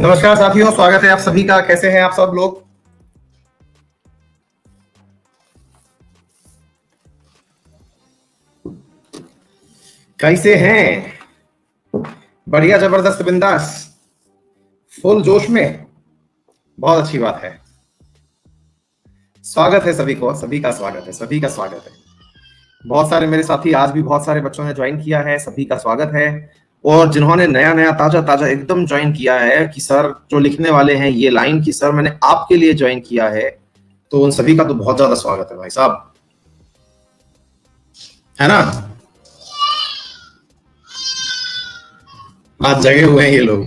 नमस्कार साथियों, स्वागत है आप सभी का। कैसे हैं आप सब लोग? कैसे हैं? बढ़िया, जबरदस्त, बिंदास, फुल जोश में। बहुत अच्छी बात है। स्वागत है सभी को, सभी का स्वागत है, सभी का स्वागत है। बहुत सारे मेरे साथी, आज भी बहुत सारे बच्चों ने ज्वाइन किया है, सभी का स्वागत है। और जिन्होंने नया नया ताजा ताजा एकदम ज्वाइन किया है कि सर जो लिखने वाले हैं ये लाइन की सर मैंने आपके लिए ज्वाइन किया है, तो उन सभी का तो बहुत ज्यादा स्वागत है भाई साहब, है ना। आज जगे हुए हैं ये लोग।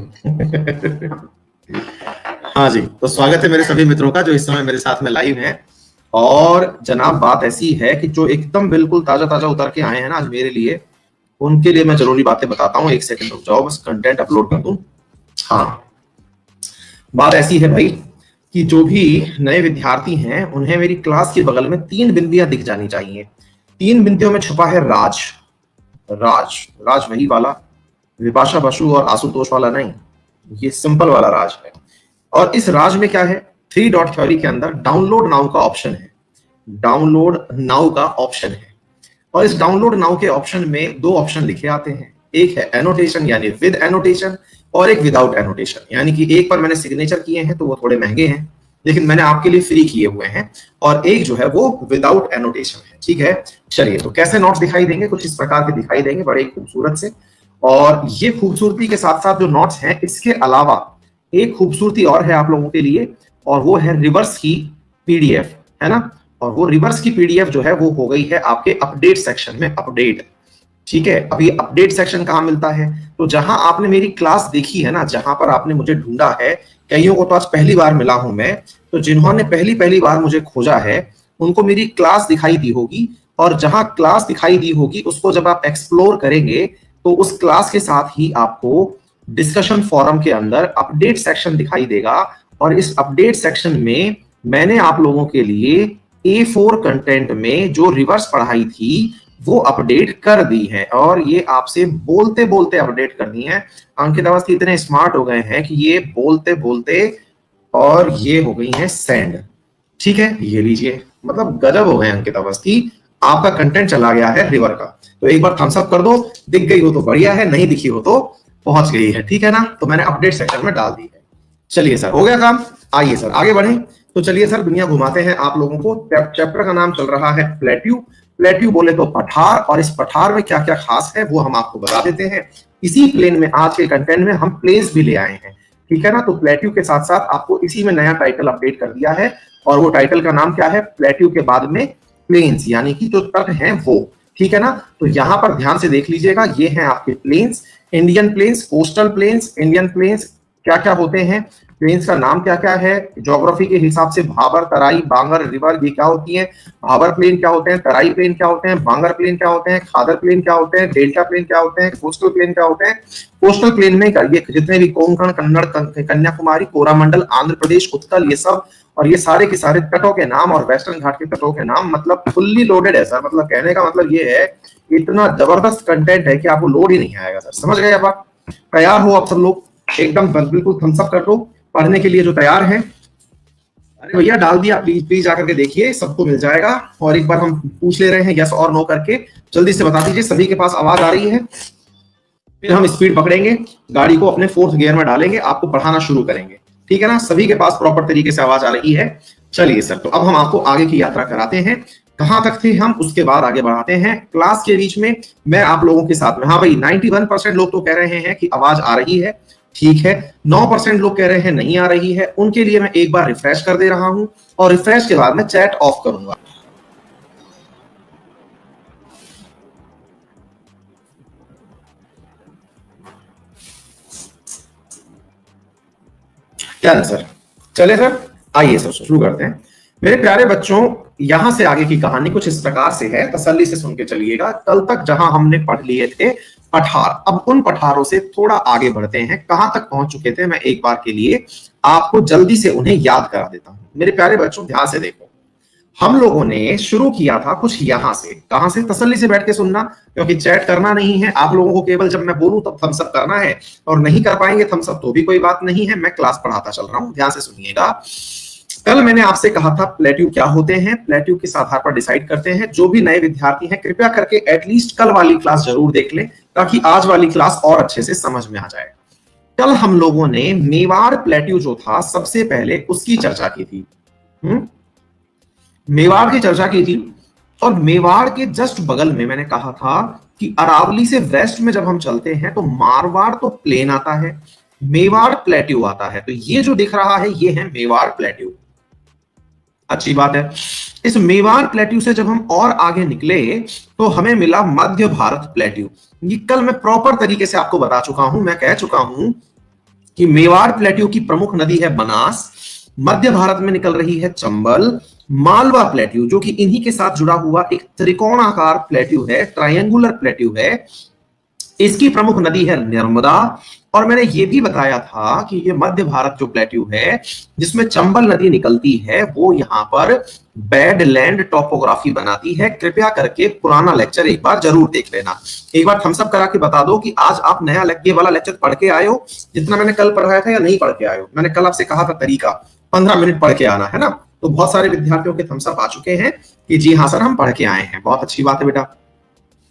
हाँ जी, तो स्वागत है मेरे सभी मित्रों का जो इस समय मेरे साथ में लाइव हैं। और जनाब, बात ऐसी है कि जो एकदम बिल्कुल ताजा ताजा उतर के आए हैं ना आज मेरे लिए, उनके लिए मैं जरूरी बातें बताता हूँ। एक सेकंड रुक जाओ, बस कंटेंट अपलोड कर दूं। हाँ, बात ऐसी है भाई कि जो भी नए विद्यार्थी हैं उन्हें मेरी क्लास के बगल में 3 बिंदियां दिख जानी चाहिए। 3 बिंदियों में छुपा है राज। राज, राज वही वाला, विपाशा बसु और आशुतोष वाला नहीं, ये सिंपल वाला राज है। और इस राज में क्या है, 3 डॉट थ्योरी के अंदर डाउनलोड नाउ का ऑप्शन है। डाउनलोड नाउ का ऑप्शन है। और इस डाउनलोड नाउ के ऑप्शन में 2 ऑप्शन लिखे आते हैं। एक है एनोटेशन यानी विद एनोटेशन, और एक विदाउट एनोटेशन। यानी कि एक पर मैंने सिग्नेचर किए हैं तो वो थोड़े महंगे हैं, लेकिन मैंने आपके लिए फ्री किए हुए हैं। और एक जो है वो विदाउट एनोटेशन है। ठीक है, चलिए, तो कैसे नोट्स दिखाई देंगे? कुछ इस प्रकार के दिखाई देंगे, बड़े खूबसूरत से। और ये खूबसूरती के साथ साथ जो नोट्स हैं, इसके अलावा एक खूबसूरती और है आप लोगों के लिए, और वो है रिवर्स की पीडीएफ, है ना। और वो रिवर्स की पीडीएफ जो है वो हो गई है आपके अपडेट सेक्शन में अपडेट। ठीक है, अभी अपडेट सेक्शन कहाँ मिलता है? तो जहां आपने मेरी क्लास देखी है ना, जहां पर आपने मुझे ढूंढा है, कईयों को तो आज पहली बार मिला हूं मैं, तो जिन्होंने पहली पहली बार मुझे खोजा है उनको मेरी क्लास दिखाई दी होगी। और जहां क्लास दिखाई दी होगी उसको जब आप एक्सप्लोर करेंगे तो उस क्लास के साथ ही आपको डिस्कशन फोरम के अंदर अपडेट सेक्शन दिखाई देगा। और इस अपडेट सेक्शन में मैंने आप लोगों के लिए A4 कंटेंट में जो रिवर्स पढ़ाई थी वो अपडेट कर दी है। और ये आपसे बोलते बोलते अपडेट कर दी है। अंकित अवस्थी इतने स्मार्ट हो गए हैं कि ये बोलते बोलते, और ये हो गई है सेंड। ठीक है, ये लीजिए, मतलब गजब हो गए अंकित अवस्थी, आपका कंटेंट चला गया है रिवर का। तो एक बार थम्स अप कर दो, दिख गई हो तो बढ़िया है, नहीं दिखी हो तो पहुंच गई है। ठीक है ना, तो मैंने अपडेट सेक्शन में डाल दी है। चलिए सर, हो गया काम। आइए सर आगे बढ़े। तो चलिए सर, दुनिया घुमाते हैं आप लोगों को। चैप्टर का नाम चल रहा है प्लेट्यू। प्लेट्यू बोले तो पठार, और इस पठार में क्या क्या खास है वो हम आपको बता देते हैं। इसी प्लेन में आज के कंटेंट में हम प्लेन्स भी ले आए हैं। ठीक है ना, तो प्लेट्यू के साथ साथ आपको इसी में नया टाइटल अपडेट कर दिया है। और वो टाइटल का नाम क्या है? प्लेट्यू के बाद में प्लेन्स, यानी कि जो तट हैं वो। ठीक है ना, तो यहां पर ध्यान से देख लीजिएगा, ये हैं आपके plains, Indian plains, coastal plains, Indian plains क्या क्या होते हैं, प्लेन्स का नाम क्या क्या है, ज्योग्राफी के हिसाब से भाबर, तराई, बांगर, रिवर ये क्या होती है, भाबर प्लेन क्या होते हैं, तराई प्लेन क्या होते हैं, बांगर प्लेन क्या होते हैं, खादर प्लेन क्या होते हैं, डेल्टा प्लेन क्या होते हैं, कोस्टल प्लेन क्या होते हैं। कोस्टल प्लेन में ये जितने भी कोंकण, कन्नड़, कन्याकुमारी, कोरामंडल, आंध्र प्रदेश, उत्कल, ये सब, और ये सारे के सारे तटों के नाम और वेस्टर्न घाट के तटों के नाम, मतलब फुल्ली लोडेड है सर। मतलब कहने का मतलब ये है, इतना जबरदस्त कंटेंट है कि आपको लोड ही नहीं आएगा सर। समझ गए? अब आप तैयार हो? आप सब लोग एकदम बिल्कुल थम्स अप कर दो पढ़ने के लिए जो तैयार है। अरे भैया डाल दिया, प्लीज प्लीज आकर के देखिए, सबको मिल जाएगा। और एक बार हम पूछ ले रहे हैं यस और नो करके, जल्दी से बता दीजिए सभी के पास आवाज आ रही है? फिर हम स्पीड पकड़ेंगे, गाड़ी को अपने 4th गियर में डालेंगे, आपको पढ़ाना शुरू करेंगे। ठीक है ना, सभी के पास प्रॉपर तरीके से आवाज आ रही है? चलिए सर, तो अब हम आपको आगे की यात्रा कराते हैं। कहां तक थे हम, उसके बाद आगे बढ़ाते हैं। क्लास के बीच में मैं आप लोगों के साथ में, हाँ भाई 91% लोग तो कह रहे हैं कि आवाज आ रही है। ठीक है, 9% लोग कह रहे हैं नहीं आ रही है। उनके लिए मैं एक बार रिफ्रेश कर दे रहा हूं, और रिफ्रेश के बाद मैं चैट ऑफ करूंगा। क्या है सर? चले सर, आइए सर शुरू करते हैं। मेरे प्यारे बच्चों, यहां से आगे की कहानी कुछ इस प्रकार से है, तसल्ली से सुन के चलिएगा। कल तक जहां हमने पढ़ लिए थे पठार, अब उन पठारों से थोड़ा आगे बढ़ते हैं। कहां तक पहुंच चुके थे मैं एक बार के लिए आपको जल्दी से उन्हें याद करा देता हूं। मेरे प्यारे बच्चों ध्यान से देखो, हम लोगों ने शुरू किया था कुछ यहां से, कहां से, तसल्ली से बैठ के सुनना, क्योंकि चैट करना नहीं है आप लोगों को, केवल जब मैं बोलूं तब थम्स अप करना है, और नहीं कर पाएंगे थम्स अप तो भी कोई बात नहीं है, मैं क्लास पढ़ाता चल रहा हूं, ध्यान से सुनिएगा। कल मैंने आपसे कहा था प्लेट्यू क्या होते हैं, प्लेट्यू किस आधार पर डिसाइड करते हैं। जो भी नए विद्यार्थी हैं कृपया करके एटलीस्ट कल वाली क्लास जरूर देख लें, ताकि आज वाली क्लास और अच्छे से समझ में आ जाए। कल हम लोगों ने मेवाड़ प्लेट्यू जो था सबसे पहले उसकी चर्चा की थी। मेवाड़ की चर्चा की थी, और मेवाड़ के जस्ट बगल में मैंने कहा था कि अरावली से वेस्ट में जब हम चलते हैं तो मारवाड़ तो प्लेन आता है, मेवाड़ प्लेट्यू आता है। तो ये जो दिख रहा है ये है मेवाड़ प्लेट्यू। अच्छी बात है। इस मेवाड़ प्लेट्यू से जब हम और आगे निकले तो हमें मिला मध्य भारत प्लेट्यू। ये कल मैं प्रॉपर तरीके से आपको बता चुका हूं, मैं कह चुका हूं कि मेवाड़ प्लेट्यू की प्रमुख नदी है बनास, मध्य भारत में निकल रही है चंबल। मालवा प्लेट्यू जो कि इन्हीं के साथ जुड़ा हुआ एक त्रिकोणाकार प्लेट्यू है, ट्रायंगुलर प्लेट्यू है, इसकी प्रमुख नदी है नर्मदा। और मैंने ये भी बताया था कि ये मध्य भारत जो प्लेट्यू है जिसमें चंबल नदी निकलती है वो यहाँ पर बैडलैंड टॉपोग्राफी बनाती है। कृपया करके पुराना लेक्चर एक बार जरूर देख लेना। एक बार थम्स अप करा के बता दो कि आज आप नया ये वाला लेक्चर पढ़ के आए हो जितना मैंने कल पढ़ाया था, या नहीं पढ़ के आए हो। मैंने कल आपसे कहा था तरीका 15 मिनट पढ़ के आना है ना, तो बहुत सारे विद्यार्थियों के थम्स अप आ चुके हैं कि जी हाँ सर हम पढ़ के आए हैं, बहुत अच्छी बात है बेटा,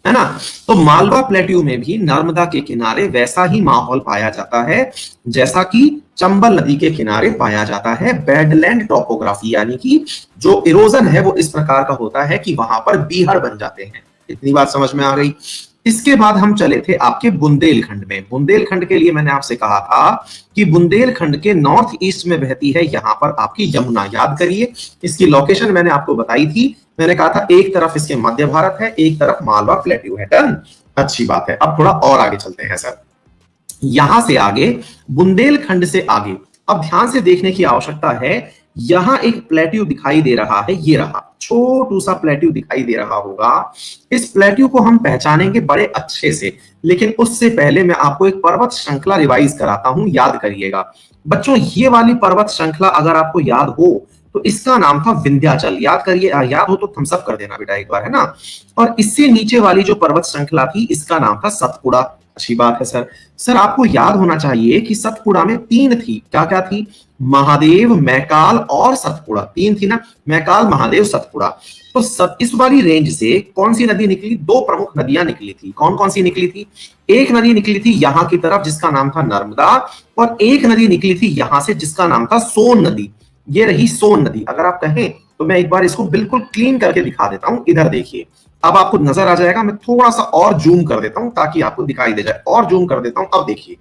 है ना। तो मालवा प्लेट्यू में भी नर्मदा के किनारे वैसा ही माहौल पाया जाता है जैसा कि चंबल नदी के किनारे पाया जाता है। बैडलैंड टॉपोग्राफी यानी कि जो इरोजन है वो इस प्रकार का होता है कि वहां पर बीहड़ बन जाते हैं। इतनी बात समझ में आ गई। इसके बाद हम चले थे आपके बुंदेलखंड में। बुंदेलखंड के लिए मैंने आपसे कहा था कि बुंदेलखंड के नॉर्थ ईस्ट में बहती है यहां पर आपकी यमुना। याद करिए, इसकी लोकेशन मैंने आपको बताई थी। मैंने कहा था एक तरफ इसके मध्य भारत है, एक तरफ मालवा प्लेट्यू है। डन, अच्छी बात है। अब थोड़ा और आगे चलते हैं सर, यहां से आगे, बुंदेलखंड से आगे। अब ध्यान से देखने की आवश्यकता है, यहां एक प्लेट्यू दिखाई दे रहा है, ये रहा छोटू सा प्लेट्यू दिखाई दे रहा होगा। इस प्लेट्यू को हम पहचानेंगे बड़े अच्छे से, लेकिन उससे पहले मैं आपको एक पर्वत श्रृंखला रिवाइज कराता हूं, याद करिएगा बच्चों। ये वाली पर्वत श्रृंखला अगर आपको याद हो तो इसका नाम था विंध्याचल। याद करिए, याद हो तो थम्स अप कर देना बेटा एक बार, है ना। और इससे नीचे वाली जो पर्वत श्रृंखला थी इसका नाम था सतपुड़ा। अच्छी बात है सर। सर आपको याद होना चाहिए कि सतपुड़ा में 3 थी, क्या क्या थी, महादेव, मैकाल और सतपुड़ा। 3 थी ना, मैकाल, महादेव, सतपुड़ा। तो इस वाली रेंज से कौन सी नदी निकली, 2 प्रमुख नदियां निकली थी। कौन कौन सी निकली थी, एक नदी निकली थी यहां की तरफ जिसका नाम था नर्मदा, और एक नदी निकली थी यहां से जिसका नाम था सोन नदी। ये रही सोन नदी। अगर आप कहें तो मैं एक बार इसको बिल्कुल क्लीन करके दिखा देता हूं। इधर देखिए, अब आपको नजर आ जाएगा। मैं थोड़ा सा और जूम कर देता हूं ताकि आपको दिखाई दे जाए, और जूम कर देता हूं। अब देखिए,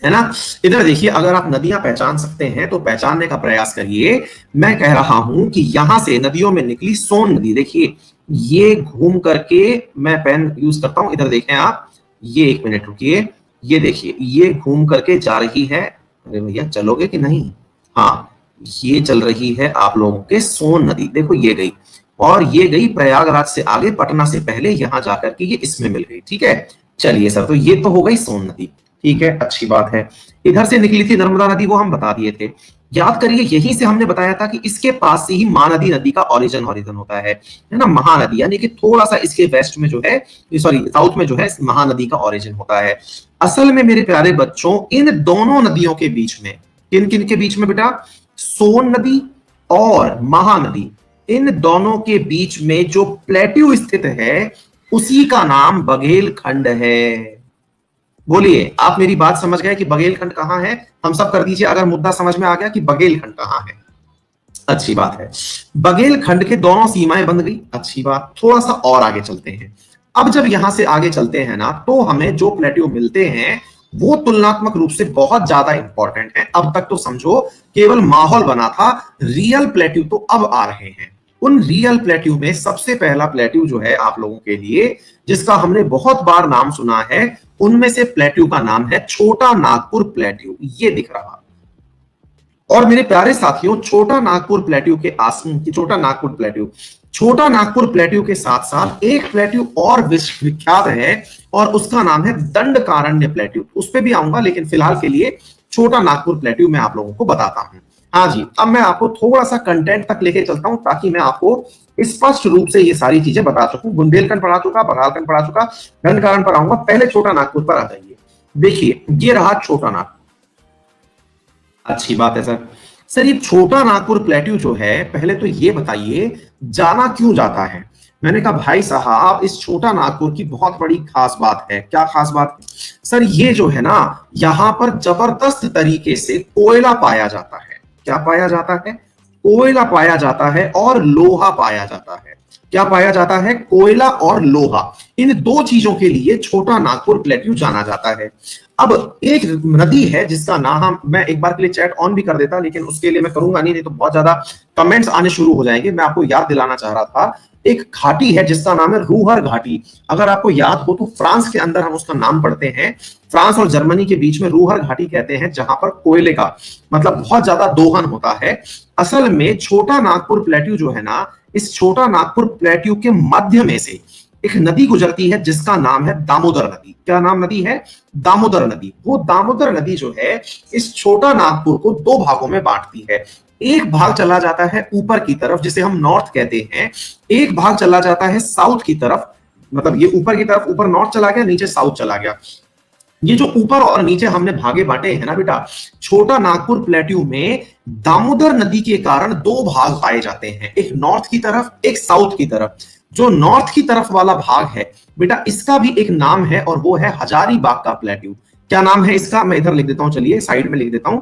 है ना, इधर देखिए। अगर आप नदियां पहचान सकते हैं तो पहचानने का प्रयास करिए। मैं कह रहा हूं कि यहां से नदियों में निकली सोन नदी। देखिए ये घूम करके, मैं पेन यूज करता हूं, इधर देखें आप, ये 1 मिनट रुकिए, ये देखिए ये घूम करके जा रही है। अरे भैया चलोगे कि नहीं, हाँ ये चल रही है आप लोगों के सोन नदी। देखो ये गई, और ये गई प्रयागराज से आगे, पटना से पहले यहां जाकर के ये इसमें मिल गई। ठीक है, चलिए सर, तो ये तो हो गई सोन नदी। ठीक है, अच्छी बात है। इधर से निकली थी नर्मदा नदी, वो हम बता दिए थे। याद करिए, यहीं से हमने बताया था कि इसके पास से ही महानदी नदी का ओरिजिन होता है ना। महानदी यानी कि थोड़ा सा इसके वेस्ट में जो है, सॉरी साउथ में जो है महानदी का ओरिजिन होता है। असल में मेरे प्यारे बच्चों, इन दोनों नदियों के बीच में, किन किन के बीच में बेटा, सोन नदी और महानदी, इन दोनों के बीच में जो प्लेट्यू स्थित है उसी का नाम बघेलखंड है। बोलिए, आप मेरी बात समझ गए कि बघेलखंड कहां है? हम सब कर दीजिए अगर मुद्दा समझ में आ गया कि बघेलखंड कहां है। अच्छी बात है, बघेलखंड के दोनों सीमाएं बन गई। अच्छी बात, थोड़ा सा और आगे चलते हैं। अब जब यहां से आगे चलते हैं ना, तो हमें जो प्लेट्यू मिलते हैं वो तुलनात्मक रूप से बहुत ज्यादा इंपॉर्टेंट है। अब तक तो समझो केवल माहौल बना था, रियल प्लेट्यू तो अब आ रहे हैं। उन रियल प्लेट्यू में सबसे पहला प्लेट्यू जो है आप लोगों के लिए, जिसका हमने बहुत बार नाम सुना है, उनमें से प्लेट्यू का नाम है छोटा नागपुर प्लेट्यू। ये दिख रहा। और मेरे प्यारे साथियों, छोटा नागपुर प्लेट्यू के छोटा नागपुर प्लेट्यू के साथ साथ एक प्लेट्यू और विख्यात है, और उसका नाम है दंडकारण्य प्लेट्यू। उस पर भी आऊंगा, लेकिन फिलहाल के लिए छोटा नागपुर प्लेट्यू मैं आप लोगों को बताता हूं। हाँ जी, अब मैं आपको थोड़ा सा कंटेंट तक लेके चलता हूं ताकि मैं आपको स्पष्ट रूप से ये सारी चीजें बता सकूं। बुंदेलखंड पढ़ा चुका, बघालखंड पढ़ा चुका, दंडकारण्य पर आऊंगा। पहले छोटा नागपुर पर आ जाइए। देखिए ये रहा छोटा नागपुर। अच्छी बात है सर। सर ये छोटा नागपुर प्लेट्यू जो है, पहले तो ये बताइए जाना क्यों जाता है। मैंने कहा भाई साहब इस छोटा नागपुर की बहुत बड़ी खास बात है। क्या खास बात? सर ये जो है ना, यहां पर जबरदस्त तरीके से कोयला पाया जाता है। क्या पाया जाता है? कोयला पाया जाता है और लोहा पाया जाता है। क्या पाया जाता है? कोयला और लोहा। इन दो चीजों के लिए छोटा नागपुर प्लेट्यू जाना जाता है। अब एक नदी है जिसका नाम, मैं एक बार के लिए चैट ऑन भी कर देता, लेकिन उसके लिए मैं करूंगा नहीं तो बहुत ज्यादा कमेंट्स आने शुरू हो जाएंगे। मैं आपको याद दिलाना चाह रहा था, एक घाटी है जिसका नाम है रूहर घाटी। अगर आपको याद हो तो फ्रांस के अंदर हम उसका नाम पढ़ते हैं। फ्रांस और जर्मनी के बीच में रूहर घाटी कहते हैं, जहां पर कोयले का मतलब बहुत ज्यादा दोहन होता है। असल में छोटा नागपुर प्लेट्यू जो है ना, इस छोटा नागपुर प्लेट्यू के मध्य में से एक नदी गुजरती है जिसका नाम है दामोदर नदी। क्या नाम नदी है? दामोदर नदी। वो दामोदर नदी जो है इस छोटा नागपुर को दो भागों में बांटती है। एक भाग चला जाता है ऊपर की तरफ जिसे हम नॉर्थ कहते हैं, एक भाग चला जाता है साउथ की तरफ। मतलब ये ऊपर की तरफ, ऊपर नॉर्थ चला गया, नीचे साउथ चला गया। ये जो ऊपर और नीचे हमने भागे बांटे हैं ना बेटा, छोटा नागपुर प्लेट्यू में दामोदर नदी के कारण दो भाग पाए जाते हैं, एक नॉर्थ की तरफ, एक साउथ की तरफ। जो नॉर्थ की तरफ वाला भाग है बेटा, इसका भी एक नाम है और वो है हजारीबाग का प्लेट्यू। क्या नाम है इसका? मैं इधर लिख देता हूं, चलिए साइड में लिख देता हूं,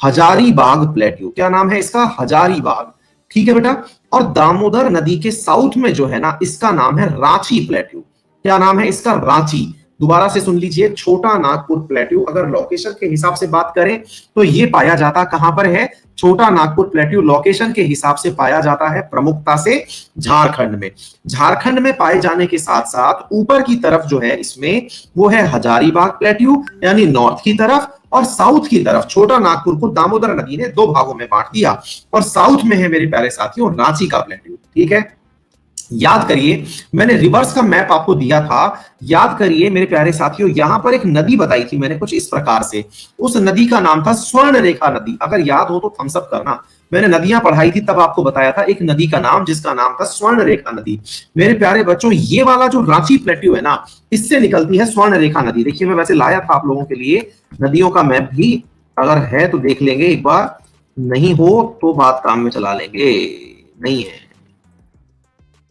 हजारीबाग प्लेट्यू। क्या नाम है इसका? हजारीबाग। ठीक है बेटा। और दामोदर नदी के साउथ में जो है ना, इसका नाम है रांची प्लेट्यू। क्या नाम है इसका? रांची। दोबारा से सुन लीजिए, छोटा नागपुर प्लेट्यू अगर लोकेशन के हिसाब से बात करें तो ये पाया जाता कहां पर है? छोटा नागपुर प्लेट्यू लोकेशन के हिसाब से पाया जाता है प्रमुखता से झारखंड में। झारखंड में पाए जाने के साथ साथ ऊपर की तरफ जो है इसमें वो है हजारीबाग प्लेट्यू यानी नॉर्थ की तरफ, और साउथ की तरफ छोटा नागपुर को दामोदर नदी ने दो भागों में बांट दिया और साउथ में है मेरे प्यारे साथियों रांची का प्लेट्यू। ठीक है, याद करिए मैंने रिवर्स का मैप आपको दिया था। याद करिए मेरे प्यारे साथियों, यहां पर एक नदी बताई थी मैंने कुछ इस प्रकार से। उस नदी का नाम था स्वर्ण रेखा नदी। अगर याद हो तो थम्स अप करना। मैंने नदियां पढ़ाई थी तब आपको बताया था एक नदी का नाम जिसका नाम था स्वर्ण रेखा नदी। मेरे प्यारे बच्चों, ये वाला जो रांची प्लेट्यू है ना, इससे निकलती है स्वर्ण रेखा नदी। देखिए मैं वैसे लाया था आप लोगों के लिए नदियों का मैप भी, अगर है तो देख लेंगे एक बार, नहीं हो तो बात काम में चला लेंगे। नहीं है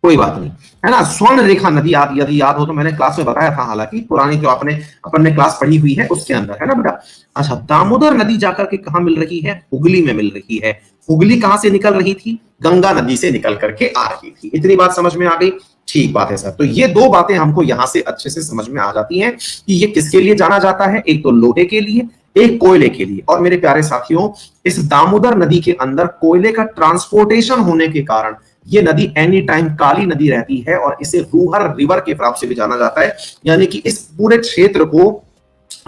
कोई बात नहीं, है ना। स्वर्ण रेखा नदी यदि याद हो तो मैंने क्लास में बताया था, हालांकि पुरानी जो अपन ने क्लास पढ़ी हुई है उसके अंदर, है ना बेटा। अच्छा, दामोदर नदी जाकर के कहां मिल रही है? हुगली में मिल रही है। हुगली कहां से निकल रही थी? गंगा नदी से निकल करके आ रही थी। इतनी बात समझ में आ गई? ठीक बात है सर। तो ये दो बातें हमको यहां से अच्छे से समझ में आ जाती हैं कि ये किसके लिए जाना जाता है। एक तो लोहे के लिए, एक कोयले के लिए। और मेरे प्यारे साथियों, इस दामोदर नदी के अंदर कोयले का ट्रांसपोर्टेशन होने के कारण ये नदी एनी टाइम काली नदी रहती है और इसे रूहर रिवर के नाम से भी जाना जाता है। यानी कि इस पूरे क्षेत्र को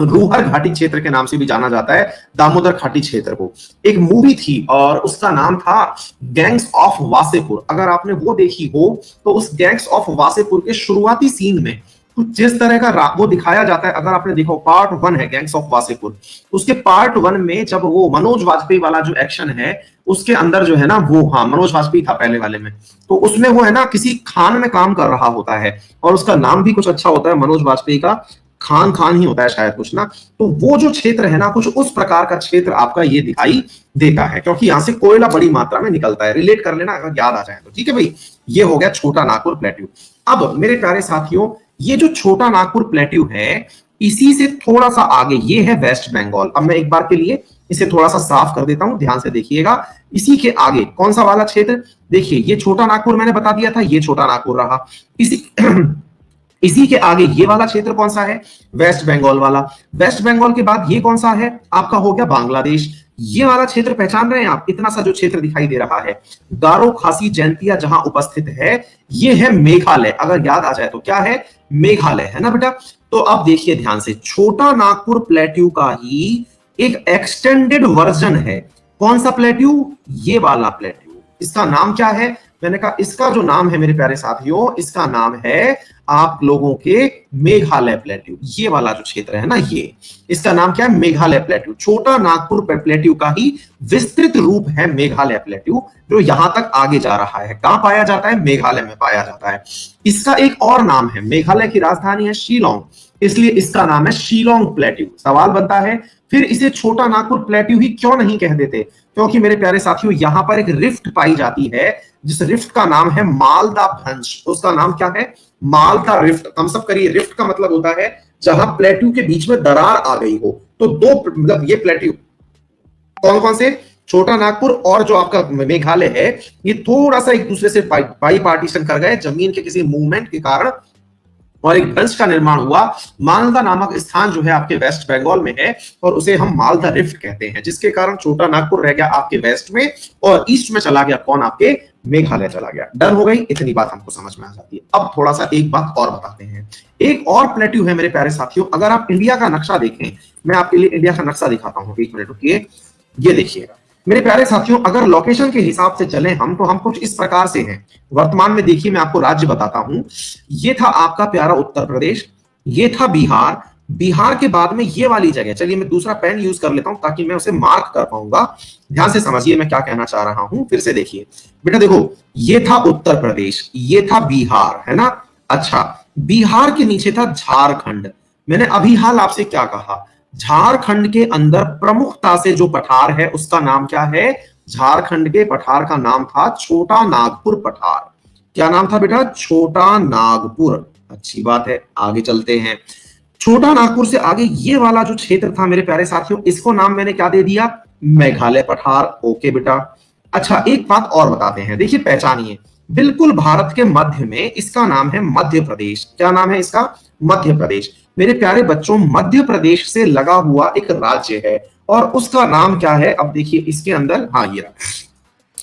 रूहर घाटी क्षेत्र के नाम से भी जाना जाता है, दामोदर घाटी क्षेत्र को। एक मूवी थी और उसका नाम था गैंग्स ऑफ वासेपुर। अगर आपने वो देखी हो तो उस गैंग्स ऑफ वासेपुर के शुरुआती सीन में कुछ जिस तरह का वो दिखाया जाता है, अगर आपने देखो, पार्ट 1 है गैंग्स ऑफ वासेपुर। उसके पार्ट 1 में जब वो मनोज वाजपेयी वाला जो एक्शन है उसके अंदर जो है ना, वो हाँ मनोज वाजपेयी था पहले वाले में, तो उसमें वो है ना किसी खान में काम कर रहा होता है और उसका नाम भी कुछ अच्छा होता है मनोज वाजपेयी का, खान ही होता है शायद कुछ ना। तो वो जो क्षेत्र है ना, कुछ उस प्रकार का क्षेत्र आपका ये दिखाई देता है, क्योंकि यहाँ से कोयला बड़ी मात्रा में निकलता है। रिलेट कर लेना अगर याद आ जाए तो। ठीक है भाई, ये हो गया छोटा नागपुर प्लेट्यू। अब मेरे प्यारे साथियों, ये जो छोटा नागपुर प्लेट्यू है इसी से थोड़ा सा आगे ये है वेस्ट बंगाल। अब मैं एक बार के लिए इसे थोड़ा सा साफ कर देता हूं, ध्यान से देखिएगा। इसी के आगे कौन सा वाला क्षेत्र? देखिए ये छोटा नागपुर मैंने बता दिया था, ये छोटा नागपुर रहा। इसी के आगे ये वाला क्षेत्र कौन सा है? वेस्ट बंगाल वाला। वेस्ट बंगाल के बाद ये कौन सा है? आपका हो गया बांग्लादेश। ये वाला क्षेत्र पहचान रहे हैं आप? इतना सा जो क्षेत्र दिखाई दे रहा है, गारो खासी जयंतिया जहां उपस्थित है, ये है मेघालय। अगर याद आ जाए तो क्या है? मेघालय, है ना बेटा। तो अब देखिए ध्यान से, छोटा नागपुर प्लेट्यू का ही एक एक्सटेंडेड वर्जन है। कौन सा प्लेट्यू? ये वाला प्लेट्यू। इसका नाम क्या है? मैंने कहा इसका जो नाम है मेरे प्यारे साथियों, इसका नाम है आप लोगों के मेघालय प्लेट्यू। ये वाला जो क्षेत्र है ना, ये इसका नाम क्या है? मेघालय प्लेट्यू। छोटा नागपुर प्लेट्यू का ही विस्तृत रूप है मेघालय प्लेट्यू, जो यहां तक आगे जा रहा है। कहां पाया जाता है? मेघालय में पाया जाता है। इसका एक और नाम है, मेघालय की राजधानी है शिलोंग, इसलिए इसका नाम है शिलोंग प्लेट्यू। सवाल बनता है फिर इसे छोटा नागपुर प्लेट्यू ही क्यों नहीं कह देते? क्योंकि मेरे प्यारे साथियों यहां पर एक रिफ्ट पाई जाती है, जिस रिफ्ट का नाम है मालदा भ्रंश। उसका नाम क्या है? मालदा रिफ्ट। हम सब करिए, रिफ्ट का मतलब होता है जहां प्लेट्यू के बीच में दरार आ गई हो। तो दो मतलब ये प्लेट्यू कौन कौन से? छोटा नागपुर और जो आपका मेघालय है, ये थोड़ा सा एक दूसरे से बाई पार्टीशन कर गए जमीन के किसी मूवमेंट के कारण, और एक भ्रंश का निर्माण हुआ। मालदा नामक स्थान जो है आपके वेस्ट बंगाल में है, और उसे हम मालदा रिफ्ट कहते हैं, जिसके कारण छोटा नागपुर रह गया आपके वेस्ट में, और ईस्ट में चला गया कौन? आपके मेघालय चला गया। डन हो गई? इतनी बात हमको समझ में आ जाती है। अब थोड़ा सा एक बात और बताते हैं। एक और प्लेट्यू है मेरे प्यारे साथियों, अगर आप इंडिया का नक्शा देखें, मैं आपके लिए इंडिया का नक्शा दिखाता हूं, एक मिनट रुकिए। ये देखिएगा मेरे प्यारे साथियों, अगर लोकेशन के हिसाब से चलें हम, तो हम कुछ इस प्रकार से हैं। वर्तमान में देखिए, मैं आपको राज्य बताता हूं। ये था आपका प्यारा उत्तर प्रदेश, ये था बिहार। बिहार के बाद में ये वाली जगह, चलिए मैं दूसरा पेन यूज कर लेता हूं ताकि मैं उसे मार्क कर पाऊंगा। ध्यान से समझिए मैं क्या कहना चाह रहा हूं, फिर से देखिए बेटा। देखो, ये था उत्तर प्रदेश, ये था बिहार, है ना? अच्छा, बिहार के नीचे था झारखंड। मैंने अभी हाल आपसे क्या कहा? झारखंड के अंदर प्रमुखता से जो पठार है उसका नाम क्या है? झारखंड के पठार का नाम था छोटा नागपुर पठार। क्या नाम था बेटा? छोटा नागपुर। अच्छी बात है, आगे चलते हैं। छोटा नागपुर से आगे ये वाला जो क्षेत्र था मेरे प्यारे साथियों, इसको नाम मैंने क्या दे दिया? मेघालय पठार। ओके बेटा। अच्छा, एक बात और बताते हैं, देखिए पहचानिए। बिल्कुल भारत के मध्य में इसका नाम है मध्य प्रदेश। क्या नाम है इसका? मध्य प्रदेश। मेरे प्यारे बच्चों, मध्य प्रदेश से लगा हुआ एक राज्य है, और उसका नाम क्या है? अब देखिए इसके अंदर, हाँ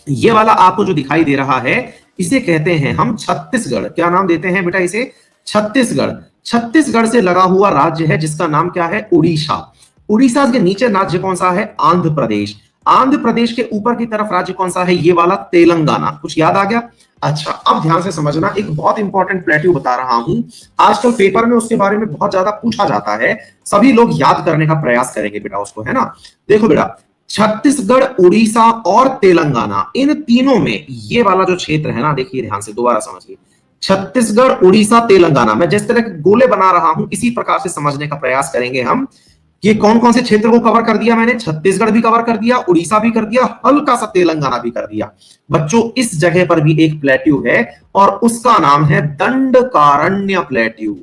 ये वाला आपको जो दिखाई दे रहा है, इसे कहते हैं हम छत्तीसगढ़। क्या नाम देते हैं बेटा इसे? छत्तीसगढ़। छत्तीसगढ़ से लगा हुआ राज्य है जिसका नाम क्या है? उड़ीसा। उड़ीसा के नीचे राज्य कौन सा है? आंध्र प्रदेश। आंध्र प्रदेश के ऊपर की तरफ राज्य कौन सा है? ये वाला तेलंगाना। कुछ याद आ गया? अच्छा, अब ध्यान से समझना, एक बहुत इंपॉर्टेंट प्लेट्यू बता रहा हूं। आजकल पेपर में उसके बारे में बहुत ज्यादा पूछा जाता है, सभी लोग याद करने का प्रयास करेंगे बेटा उसको, है ना? देखो बेटा, छत्तीसगढ़, उड़ीसा और तेलंगाना, इन तीनों में ये वाला जो क्षेत्र है ना, देखिए ध्यान से दोबारा समझिए। छत्तीसगढ़, उड़ीसा, तेलंगाना, मैं जिस तरह के गोले बना रहा हूं इसी प्रकार से समझने का प्रयास करेंगे हम। ये कौन कौन से क्षेत्र को कवर कर दिया मैंने? छत्तीसगढ़ भी कवर कर दिया, उड़ीसा भी कर दिया, हल्का सा तेलंगाना भी कर दिया। बच्चों, इस जगह पर भी एक प्लेट्यू है और उसका नाम है दंडकारण्य प्लेट्यू।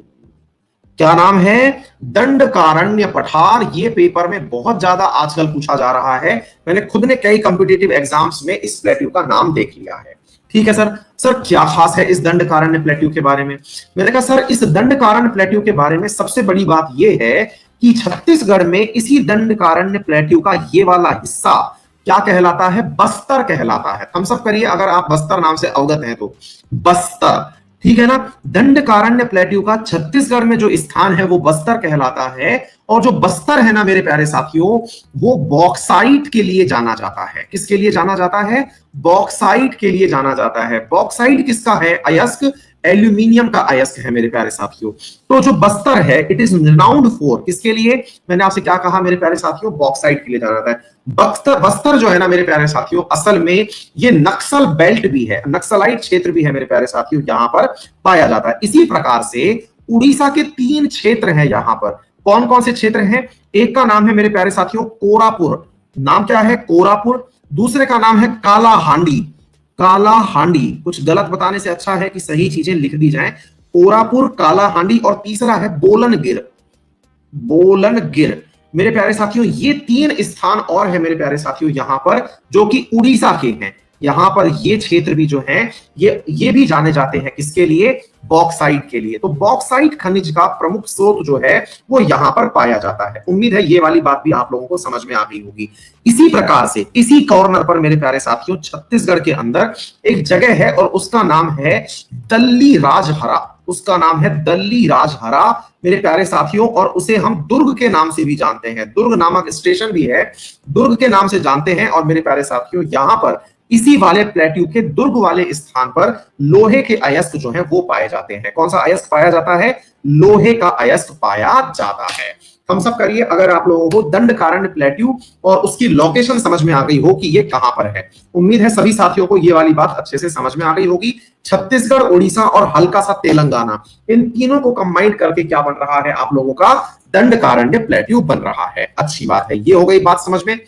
क्या नाम है? दंडकारण्य पठार। ये पेपर में बहुत ज्यादा आजकल पूछा जा रहा है। मैंने खुद ने कई कॉम्पिटिटिव एग्जाम्स में इस प्लेट्यू का नाम देख लिया है। ठीक है सर। सर क्या खास है इस दंडकारण्य प्लेट्यू के बारे में? मैंने कहा सर, इस दंडकारण्य प्लेट्यू के बारे में सबसे बड़ी बात यह है कि छत्तीसगढ़ में इसी दंडकारण्य प्लेट्यू का ये वाला हिस्सा क्या कहलाता है? बस्तर कहलाता है। हम सब करिए, अगर आप बस्तर नाम से अवगत हैं तो। बस्तर, ठीक है ना? दंडकारण्य प्लेट्यू का छत्तीसगढ़ में जो स्थान है वो बस्तर कहलाता है। और जो बस्तर है ना मेरे प्यारे साथियों, वो बॉक्साइट के लिए जाना जाता है। किसके लिए जाना जाता है? बॉक्साइट के लिए जाना जाता है। बॉक्साइट किसका है? अयस्क, एल्यूमिनियम का अयस्क है मेरे प्यारे साथियों। तो जो बस्तर है, इट इज रिनाउंड फॉर, किसके लिए? मैंने आपसे क्या कहा मेरे प्यारे साथियों? बॉक्साइट के लिए जाना जाता है। बस्तर जो है ना मेरे प्यारे साथियों, असल में ये नक्सल बेल्ट भी है, नक्सलाइट क्षेत्र भी है मेरे प्यारे साथियों, यहां पर पाया जाता है। इसी प्रकार से उड़ीसा के 3 क्षेत्र हैं यहां पर। कौन कौन से क्षेत्र हैं? एक का नाम है मेरे प्यारे साथियों कोरापुर। नाम क्या है? कोरापुर। दूसरे का नाम है कालाहांडी। कालाहांडी, कुछ गलत बताने से अच्छा है कि सही चीजें लिख दी जाएं। कोरापुर, कालाहांडी, और तीसरा है बोलनगिर। बोलनगिर मेरे प्यारे साथियों, ये 3 स्थान और है मेरे प्यारे साथियों यहां पर, जो कि उड़ीसा के हैं। यहां पर ये क्षेत्र भी जो है ये भी जाने जाते हैं किसके लिए? बॉक्साइट के लिए। तो बॉक्साइट खनिज का प्रमुख स्रोत जो है वो यहां पर पाया जाता है। उम्मीद है ये वाली बात भी आप लोगों को समझ में आ गई होगी। इसी प्रकार से इसी कॉर्नर पर मेरे प्यारे साथियों, छत्तीसगढ़ के अंदर एक जगह है और उसका नाम है दल्ली राजहरा। उसका नाम है दल्ली राजहरा मेरे प्यारे साथियों, और उसे हम दुर्ग के नाम से भी जानते हैं। दुर्ग नामक स्टेशन भी है, दुर्ग के नाम से जानते हैं। और मेरे प्यारे साथियों, यहां पर इसी वाले प्लेट्यू के दुर्ग वाले स्थान पर लोहे के अयस्क जो है वो पाए जाते हैं। कौन सा अयस्क पाया जाता है? लोहे का अयस्क पाया जाता है। हम सब करिए, अगर आप लोगों को दंडकारण्य प्लेट्यू और उसकी लोकेशन समझ में आ गई हो कि ये कहां पर है, उम्मीद है सभी साथियों को ये वाली बात अच्छे से समझ में आ गई होगी। छत्तीसगढ़, उड़ीसा और हल्का सा तेलंगाना, इन तीनों को कंबाइन करके क्या बन रहा है आप लोगों का? दंडकारण्य प्लेट्यू बन रहा है। अच्छी बात है, ये हो गई बात समझ में।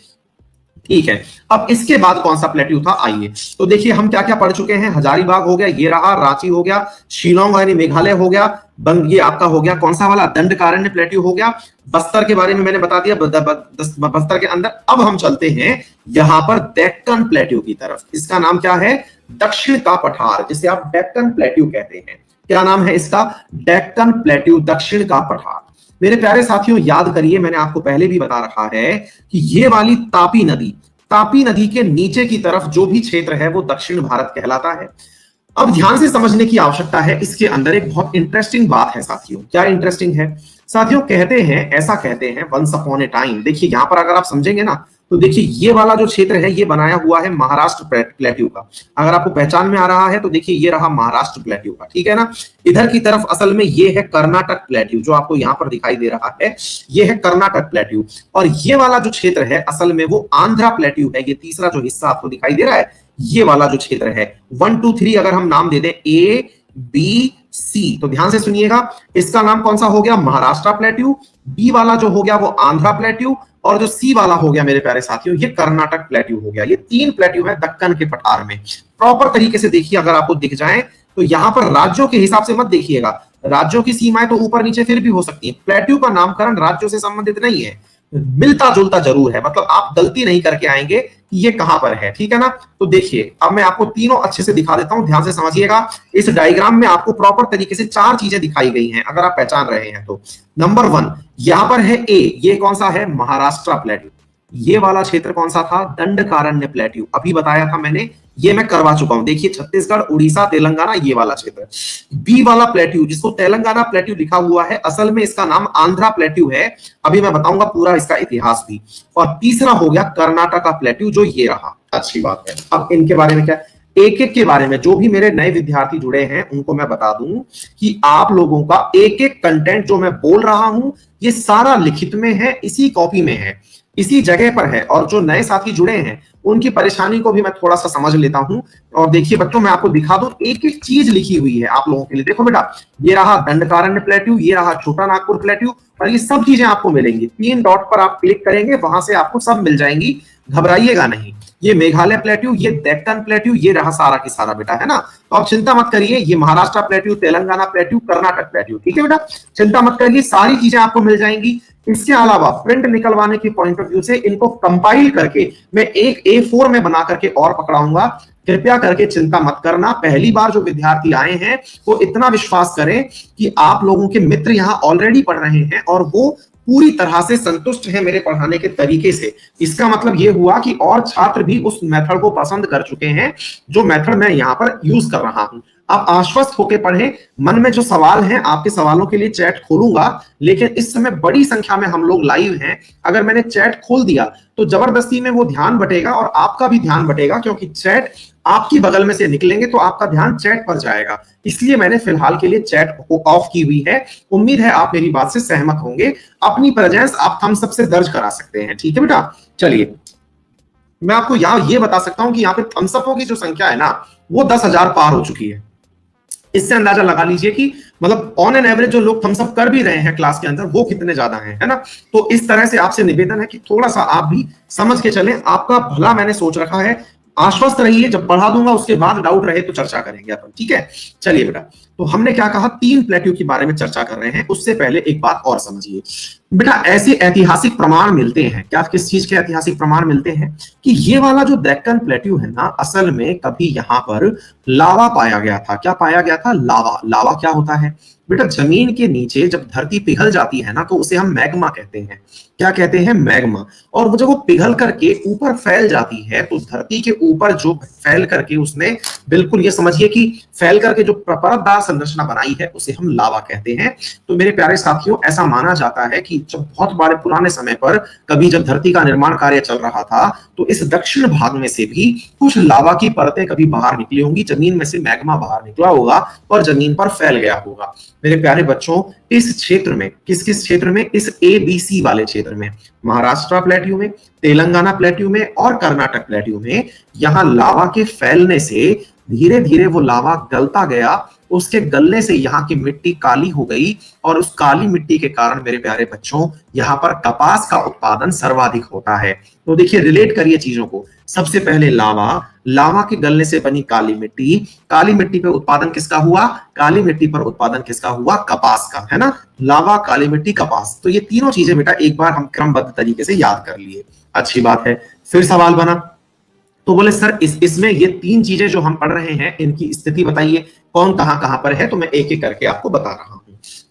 ठीक है, अब इसके बाद कौन सा प्लेट्यू था, आइए तो देखिए हम क्या क्या पढ़ चुके हैं। हजारीबाग हो गया, ये रहा, रांची हो गया, शिलोंग यानी मेघालय हो गया, ये आपका हो गया कौन सा वाला? दंडकारण्य प्लेट्यू हो गया। बस्तर के बारे में मैंने बता दिया, बस्तर के अंदर। अब हम चलते हैं यहां पर डेक्कन प्लेट्यू की तरफ। इसका नाम क्या है? दक्षिण का पठार, जिसे आप डेक्कन प्लेट्यू कहते हैं। क्या नाम है इसका? डेक्कन प्लेट्यू, दक्षिण का पठार। मेरे प्यारे साथियों याद करिए, मैंने आपको पहले भी बता रखा है कि ये वाली तापी नदी के नीचे की तरफ जो भी क्षेत्र है वो दक्षिण भारत कहलाता है। अब ध्यान से समझने की आवश्यकता है, इसके अंदर एक बहुत इंटरेस्टिंग बात है साथियों। क्या इंटरेस्टिंग है साथियों? कहते हैं, ऐसा कहते हैं, वंस अपॉन ए टाइम। देखिए यहां पर अगर आप समझेंगे ना तो देखिए ये वाला जो क्षेत्र है ये बनाया हुआ है महाराष्ट्र प्लेट्यू का। अगर आपको पहचान में आ रहा है तो देखिए ये रहा महाराष्ट्र प्लेट्यू का, ठीक है ना। इधर की तरफ असल में ये है कर्नाटक प्लेट्यू, जो आपको यहाँ पर दिखाई दे रहा है ये है कर्नाटक प्लेट्यू। और ये वाला जो क्षेत्र है असल में वो आंध्रा प्लेट्यू है। ये तीसरा जो हिस्सा आपको दिखाई दे रहा है, ये वाला जो क्षेत्र है 1 2 3 अगर हम नाम दे दें A B C, तो ध्यान से सुनिएगा, इसका नाम कौन सा हो गया? महाराष्ट्र प्लेट्यू। बी वाला जो हो गया वो आंध्रा प्लेट्यू, और जो सी वाला हो गया मेरे प्यारे साथियों ये कर्नाटक प्लेट्यू हो गया। ये 3 प्लेट्यू है दक्कन के पठार में। प्रॉपर तरीके से देखिए, अगर आपको दिख जाए तो यहां पर राज्यों के हिसाब से मत देखिएगा, राज्यों की सीमाएं तो ऊपर नीचे फिर भी हो सकती है। प्लेट्यू का नामकरण राज्यों से संबंधित नहीं है, मिलता जुलता जरूर है, मतलब आप गलती नहीं करके आएंगे कि ये कहां पर है, ठीक है ना। तो देखिए अब मैं आपको तीनों अच्छे से दिखा देता हूं, ध्यान से समझिएगा। इस डायग्राम में आपको प्रॉपर तरीके से 4 चीजें दिखाई गई हैं, अगर आप पहचान रहे हैं तो। नंबर 1 यहां पर है ए, ये कौन सा है? महाराष्ट्र प्लेट्यू। ये वाला क्षेत्र कौन सा था? दंडकारण्य प्लेट्यू, अभी बताया था मैंने, ये मैं करवा चुका हूं। देखिए छत्तीसगढ़, उड़ीसा, तेलंगाना, ये वाला क्षेत्र। बी वाला प्लेट्यू जिसको तेलंगाना प्लेट्यू लिखा हुआ है, असल में इसका नाम आंध्रा प्लेट्यू है, अभी मैं बताऊंगा पूरा इसका इतिहास भी। और तीसरा हो गया कर्नाटक का प्लेट्यू, जो ये रहा। अच्छी बात है, अब इनके बारे में क्या, एक एक के बारे में जो भी मेरे नए विद्यार्थी जुड़े हैं उनको मैं बता दूं कि आप लोगों का एक एक कंटेंट जो मैं बोल रहा हूं ये सारा लिखित में है, इसी कॉपी में है, इसी जगह पर है। और जो नए साथी जुड़े हैं उनकी परेशानी को भी मैं थोड़ा सा समझ लेता हूं। और देखिए बच्चों, मैं आपको दिखा दूं, एक एक चीज लिखी हुई है आप लोगों के लिए। देखो बेटा, ये रहा दंडकारण्य प्लेट्यू, ये रहा छोटा नागपुर प्लेट्यू, और ये सब चीजें आपको मिलेंगी। 3 डॉट पर आप क्लिक करेंगे, वहां से आपको सब मिल जाएंगी, घबराइएगा नहीं। ये मेघालय प्लेट्यू, ये डेक्कन प्लेट्यू, ये रहा सारा की सारा बेटा, है ना। तो आप चिंता मत करिए, ये Maharashtra plateau, Telangana plateau, Karnataka plateau, ठीक है बेटा, चिंता मत करिए, सारी चीजें आपको मिल जाएंगी। इसके अलावा प्रिंट निकलवाने की पॉइंट ऑफ व्यू से इनको कंपाइल करके मैं एक A4 में बना करके और पकड़ाऊंगा। कृपया करके चिंता मत करना, पहली बार जो विद्यार्थी आए हैं वो इतना विश्वास करें कि आप लोगों के मित्र यहाँ ऑलरेडी पढ़ रहे हैं और वो पूरी तरह से संतुष्ट है मेरे पढ़ाने के तरीके से। इसका मतलब ये हुआ कि और छात्र भी उस मेथड को पसंद कर चुके हैं जो मेथड मैं यहाँ पर यूज कर रहा हूं। आप आश्वस्त होकर पढ़ें। मन में जो सवाल हैं, आपके सवालों के लिए चैट खोलूंगा, लेकिन इस समय बड़ी संख्या में हम लोग लाइव हैं। अगर मैंने चैट खोल दिया तो जबरदस्ती में वो ध्यान बटेगा और आपका भी ध्यान बटेगा, क्योंकि चैट आपकी बगल में से निकलेंगे तो आपका ध्यान चैट पर जाएगा। इसलिए मैंने फिलहाल के लिए चैट को ऑफ की हुई है। उम्मीद है आप मेरी बात से सहमत होंगे। अपनी प्रेजेंस आप हम सबसे दर्ज करा सकते हैं, ठीक है बेटा। चलिए मैं आपको यहाँ ये बता सकता हूं कि यहाँ पे थम्सअपों की जो संख्या है ना वो 10,000 पार हो चुकी है। इससे अंदाजा लगा लीजिए कि मतलब ऑन एन एवरेज जो लोग थम्स अप कर भी रहे हैं क्लास के अंदर वो कितने ज्यादा हैं, है ना। तो इस तरह से आपसे निवेदन है कि थोड़ा सा आप भी समझ के चलें, आपका भला मैंने सोच रखा है। आश्वस्त रहिए, जब पढ़ा दूंगा उसके बाद डाउट रहे तो चर्चा करेंगे अपन, ठीक है। चलिए बेटा, तो हमने क्या कहा, 3 प्लेट्यू के बारे में चर्चा कर रहे हैं। उससे पहले एक बात और समझिए बेटा, ऐसे ऐतिहासिक प्रमाण मिलते हैं। क्या, किस चीज के ऐतिहासिक प्रमाण मिलते हैं कि ये वाला जो डेक्कन प्लेट्यू है ना, असल में कभी यहाँ पर लावा पाया गया था। क्या पाया गया था? लावा। लावा क्या होता है बेटा? जमीन के नीचे जब धरती पिघल जाती है ना तो उसे हम मैग्मा कहते हैं। क्या कहते हैं? मैग्मा। और वो जब वो पिघल करके ऊपर फैल जाती है तो धरती के ऊपर जो फैल करके उसने, बिल्कुल ये समझिए कि फैल करके जो परतदार संरचना बनाई है उसे हम लावा कहते हैं। तो मेरे प्यारे साथियों, ऐसा माना जाता है कि जब बहुत बड़े पुराने समय पर कभी जब धरती का निर्माण कार्य चल रहा था तो इस दक्षिण भाग में से भी कुछ लावा की परतें कभी बाहर निकली होंगी, जमीन में से मैग्मा बाहर निकला होगा और जमीन पर फैल गया होगा। मेरे प्यारे बच्चों, इस क्षेत्र में किस किस क्षेत्र में, इस ABC वाले क्षेत्र में, महाराष्ट्र प्लेट्यू में, तेलंगाना प्लेट्यू में और कर्नाटक प्लेट्यू में, यहाँ लावा के फैलने से धीरे धीरे वो लावा गलता गया। उसके गलने से यहाँ की मिट्टी काली हो गई और उस काली मिट्टी के कारण मेरे प्यारे बच्चों यहाँ पर कपास का उत्पादन सर्वाधिक होता है। तो देखिए, रिलेट करिए चीजों को। सबसे पहले लावा, लावा के गलने से बनी काली मिट्टी, काली मिट्टी पर उत्पादन किसका हुआ? काली मिट्टी पर उत्पादन किसका हुआ? कपास का, है ना। लावा, काली मिट्टी, कपास, तो ये तीनों चीजें बेटा एक बार हम क्रमबद्ध तरीके से याद कर लिए। अच्छी बात है। फिर सवाल बना, तो बोले सर इसमें ये तीन चीजें जो हम पढ़ रहे हैं इनकी स्थिति बताइए, कौन कहां पर है। तो मैं एक एक करके आपको बता रहा हूं।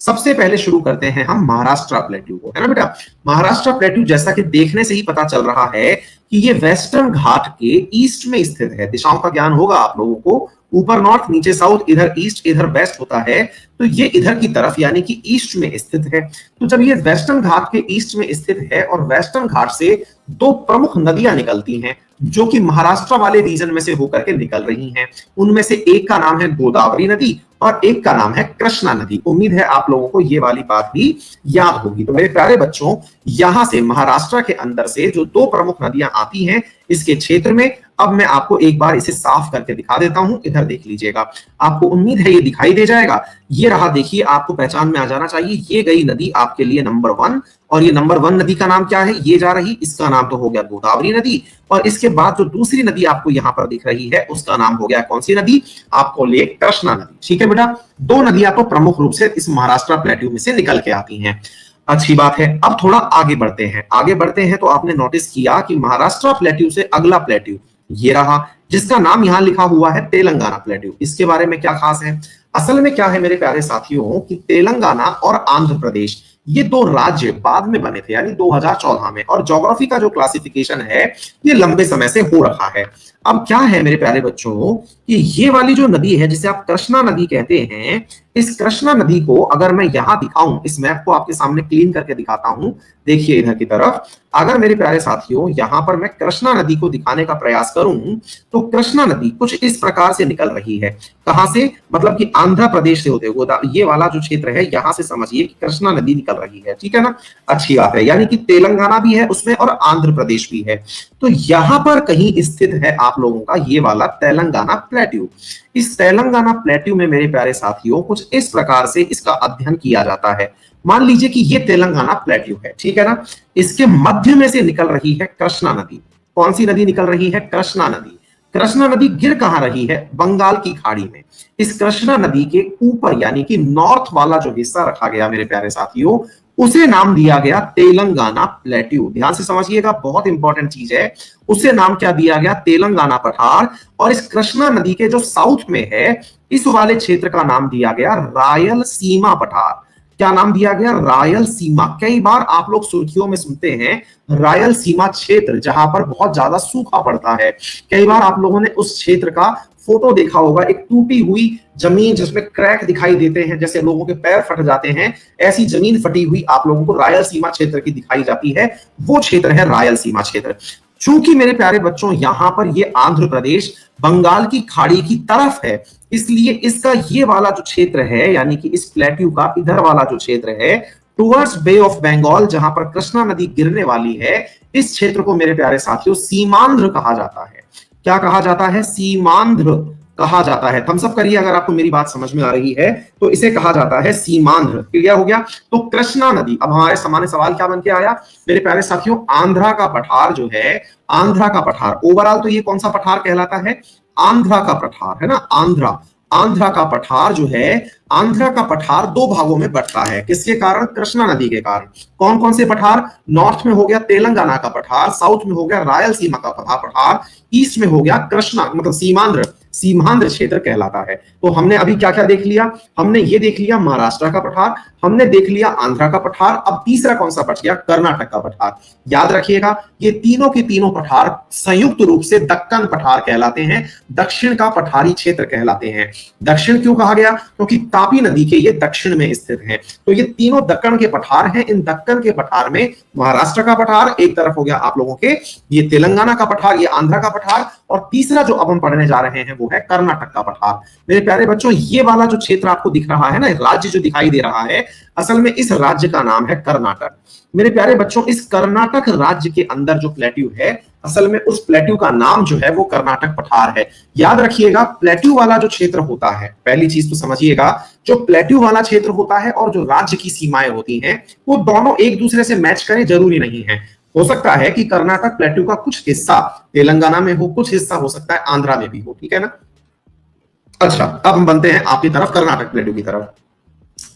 सबसे पहले शुरू करते हैं हम महाराष्ट्र प्लेट्यू को, है ना बेटा। महाराष्ट्र प्लेट्यू जैसा कि देखने से ही पता चल रहा है कि ये वेस्टर्न घाट के ईस्ट में स्थित है। दिशाओं का ज्ञान होगा आप लोगों को, ऊपर नॉर्थ, नीचे साउथ, इधर ईस्ट, इधर वेस्ट होता है। तो ये इधर की तरफ यानी कि ईस्ट में स्थित है। तो जब ये वेस्टर्न घाट के ईस्ट में स्थित है और वेस्टर्न घाट से दो प्रमुख नदियां निकलती हैं जो कि महाराष्ट्र वाले रीजन में से होकर के निकल रही हैं, उनमें से एक का नाम है गोदावरी नदी और एक का नाम है कृष्णा नदी। उम्मीद है आप लोगों को ये वाली बात भी याद होगी। तो मेरे प्यारे बच्चों, यहां से महाराष्ट्र के अंदर से जो दो प्रमुख नदियां आती हैं इसके क्षेत्र में, अब मैं आपको एक बार इसे साफ करके दिखा देता हूं। इधर देख लीजिएगा, आपको उम्मीद है ये दिखाई दे जाएगा। ये रहा, देखिए, आपको पहचान में आ जाना चाहिए। ये गई नदी आपके लिए नंबर 1, और ये नंबर 1 नदी का नाम क्या है? ये जा रही, इसका नाम तो हो गया गोदावरी नदी। और इसके बाद जो दूसरी नदी आपको यहाँ पर दिख रही है उसका नाम हो गया कौन सी नदी? आपको लिए कृष्णा नदी। ठीक है बेटा, दो नदियां तो प्रमुख रूप से इस महाराष्ट्र प्लेट्यू में से निकल के आती हैं। अच्छी बात है। अब थोड़ा आगे बढ़ते हैं। आगे बढ़ते हैं तो आपने नोटिस किया कि महाराष्ट्र प्लेट्यू से अगला प्लेट्यू ये रहा, जिसका नाम यहां लिखा हुआ है तेलंगाना प्लेट्यू। इसके बारे में क्या खास है? असल में क्या है मेरे प्यारे साथियों कि तेलंगाना और आंध्र प्रदेश ये दो राज्य बाद में बने थे, यानी 2014 में, और ज्योग्राफी का जो क्लासिफिकेशन है ये लंबे समय से हो रखा है। अब क्या है मेरे प्यारे बच्चों कि ये वाली जो नदी है जिसे आप कृष्णा नदी कहते हैं, इस कृष्णा नदी को अगर मैं यहां दिखाऊं, इस मैप को आपके सामने क्लीन करके दिखाता हूं, देखिए इधर की तरफ, अगर मेरे प्यारे साथियों यहां पर मैं कृष्णा नदी को दिखाने का प्रयास करूं तो कृष्णा नदी कुछ इस प्रकार से निकल रही है। कहां से? मतलब कि आंध्र प्रदेश से होते हुए ये वाला जो क्षेत्र है यहां से समझिए कि कृष्णा नदी निकल रही है। ठीक है ना, अच्छी बात है। यानी कि तेलंगाना भी है उसमें और आंध्र प्रदेश भी है। तो यहां पर कहीं स्थित है आप लोगों का ये वाला तेलंगाना प्लेट्यू। इस तेलंगाना प्लेट्यू में मेरे प्यारे साथियों कुछ इस प्रकार से इसका अध्ययन किया जाता है। मान लीजिए कि ये तेलंगाना प्लेट्यू है, ठीक है ना, इसके मध्य में से निकल रही है कृष्णा नदी। कौन सी नदी निकल रही है? कृष्णा नदी। कृष्णा नदी गिर कहां रही है? बंगाल की खाड़ी में। इस कृष्णा नदी के ऊपर यानी कि नॉर्थ वाला जो हिस्सा रखा गया मेरे प्यारे साथियों, उसे नाम दिया गया तेलंगाना प्लेट्यू। ध्यान से समझिएगा, बहुत इंपॉर्टेंट चीज है। उसे नाम क्या दिया गया? तेलंगाना पठार। और इस कृष्णा नदी के जो साउथ में है इस वाले क्षेत्र का नाम दिया गया रायलसीमा पठार। क्या नाम दिया गया? रायलसीमा। कई बार आप लोग सुर्खियों में सुनते हैं रायलसीमा क्षेत्र, जहां पर बहुत ज्यादा सूखा पड़ता है। कई बार आप लोगों ने उस क्षेत्र का फोटो देखा होगा, एक टूटी हुई जमीन जिसमें क्रैक दिखाई देते हैं, जैसे लोगों के पैर फट जाते हैं, ऐसी जमीन फटी हुई आप लोगों को रायलसीमा क्षेत्र की दिखाई जाती है। वो क्षेत्र है रायलसीमा क्षेत्र। चूंकि मेरे प्यारे बच्चों यहां पर ये आंध्र प्रदेश बंगाल की खाड़ी की तरफ है, इसलिए इसका ये वाला जो क्षेत्र है यानी कि इस प्लेट्यू का इधर वाला जो क्षेत्र है टुवर्ड्स बे ऑफ बंगाल, जहां पर कृष्णा नदी गिरने वाली है, इस क्षेत्र को मेरे प्यारे साथियों सीमांध्र कहा जाता है। क्या कहा जाता है? सीमांध्र कहा जाता है। थम्स अप करिए अगर आपको मेरी बात समझ में आ रही है। तो इसे कहा जाता है सीमांध्र। क्लियर हो गया? तो कृष्णा नदी, अब हमारे सामान्य सवाल क्या बन के आया मेरे प्यारे साथियों? आंध्रा का पठार जो है, आंध्रा का पठार, ओवरऑल तो ये कौन सा पठार कहलाता है? आंध्रा का पठार, है ना। आंध्रा का पठार जो है, आंध्रा का पठार दो भागों में बंटता है। किसके कारण? कृष्णा नदी के कारण। कौन कौन से पठार? नॉर्थ में हो गया तेलंगाना का पठार, साउथ में हो गया रायलसीमा का पठार, ईस्ट में हो गया कृष्णा मतलब सीमांध्र, सीमांध्र क्षेत्र कहलाता है। तो हमने अभी क्या क्या देख लिया, हमने ये देख लिया महाराष्ट्र का पठार, हमने देख लिया आंध्र का पठार, अब तीसरा कौन सा बच गया, कर्नाटक का पठार। याद रखिएगा ये तीनों के तीनों पठार संयुक्त रूप से दक्कन पठार कहलाते हैं, दक्षिण का पठारी क्षेत्र कहलाते हैं। दक्षिण क्यों कहा गया, क्योंकि तापी नदी के ये दक्षिण में स्थित हैं। तो ये तीनों दक्कन के पठार हैं। इन दक्कन के पठार में महाराष्ट्र का पठार एक तरफ हो गया आप लोगों के, ये तेलंगाना का पठार, ये आंध्र का पठार, और तीसरा जो अब हम पढ़ने जा रहे हैं वो है कर्नाटक का पठार। मेरे प्यारे बच्चों ये वाला जो क्षेत्र आपको दिख रहा है ना, राज्य जो दिखाई दे रहा है, असल में इस राज्य का नाम है कर्नाटक। मेरे प्यारे बच्चों इस कर्नाटक राज्य के अंदर जो प्लेट्यू है, असल में उस प्लेट्यू का नाम जो है वो कर्नाटक पठार है। याद रखिएगा प्लेट्यू वाला जो क्षेत्र होता है, पहली चीज तो समझिएगा, जो प्लेट्यू वाला क्षेत्र होता है और जो राज्य की सीमाएं होती हैं वो दोनों एक दूसरे से मैच करें जरूरी नहीं है। हो सकता है कि कर्नाटक प्लेट्यू का कुछ हिस्सा तेलंगाना में हो, कुछ हिस्सा हो सकता है आंध्रा में भी हो, ठीक है ना। अच्छा अब हम बनते हैं आपकी तरफ, कर्नाटक प्लेट्यू की तरफ।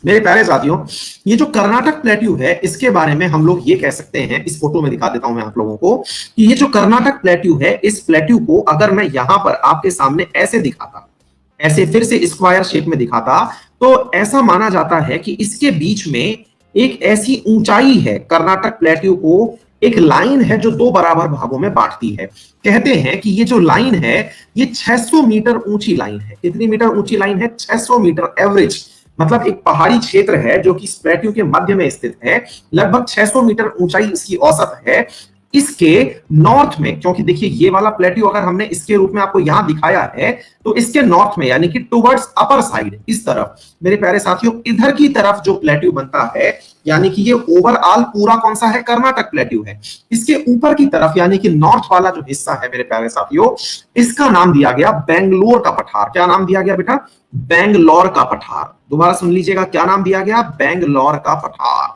मेरे प्यारे साथियों ये जो कर्नाटक प्लेट्यू है इसके बारे में हम लोग ये कह सकते हैं, इस फोटो में दिखा देता हूं मैं आप लोगों को, कि ये जो कर्नाटक प्लेट्यू है, इस प्लेट्यू को अगर मैं यहां पर आपके सामने ऐसे दिखाता, ऐसे फिर से स्क्वायर शेप में दिखाता, तो ऐसा माना जाता है कि इसके बीच में एक ऐसी ऊंचाई है, कर्नाटक प्लेट्यू को एक लाइन है जो दो बराबर भागों में बांटती है। कहते हैं कि ये जो लाइन है ये 600 मीटर ऊंची लाइन है। कितनी मीटर ऊंची लाइन है, 600 मीटर एवरेज, मतलब एक पहाड़ी क्षेत्र है जो कि इस प्लेट्यू के मध्य में स्थित है। लगभग 600 मीटर ऊंचाई इसकी औसत है। इसके नॉर्थ में, क्योंकि देखिए ये वाला प्लेट्यू अगर हमने इसके रूप में आपको यहां दिखाया है, तो इसके नॉर्थ में यानी कि टुवर्ड्स अपर साइड, इस तरफ मेरे प्यारे साथियों इधर की तरफ जो प्लेट्यू बनता है, यानी कि ये ओवरऑल पूरा कौन सा है, कर्नाटक प्लेट्यू है। इसके ऊपर की तरफ यानी कि नॉर्थ वाला जो हिस्सा है मेरे प्यारे साथियों, इसका नाम दिया गया बेंगलोर का पठार। क्या नाम दिया गया बेटा, बेंगलोर का पठार। दोबारा सुन लीजिएगा, क्या नाम दिया गया, बेंगलोर का पठार।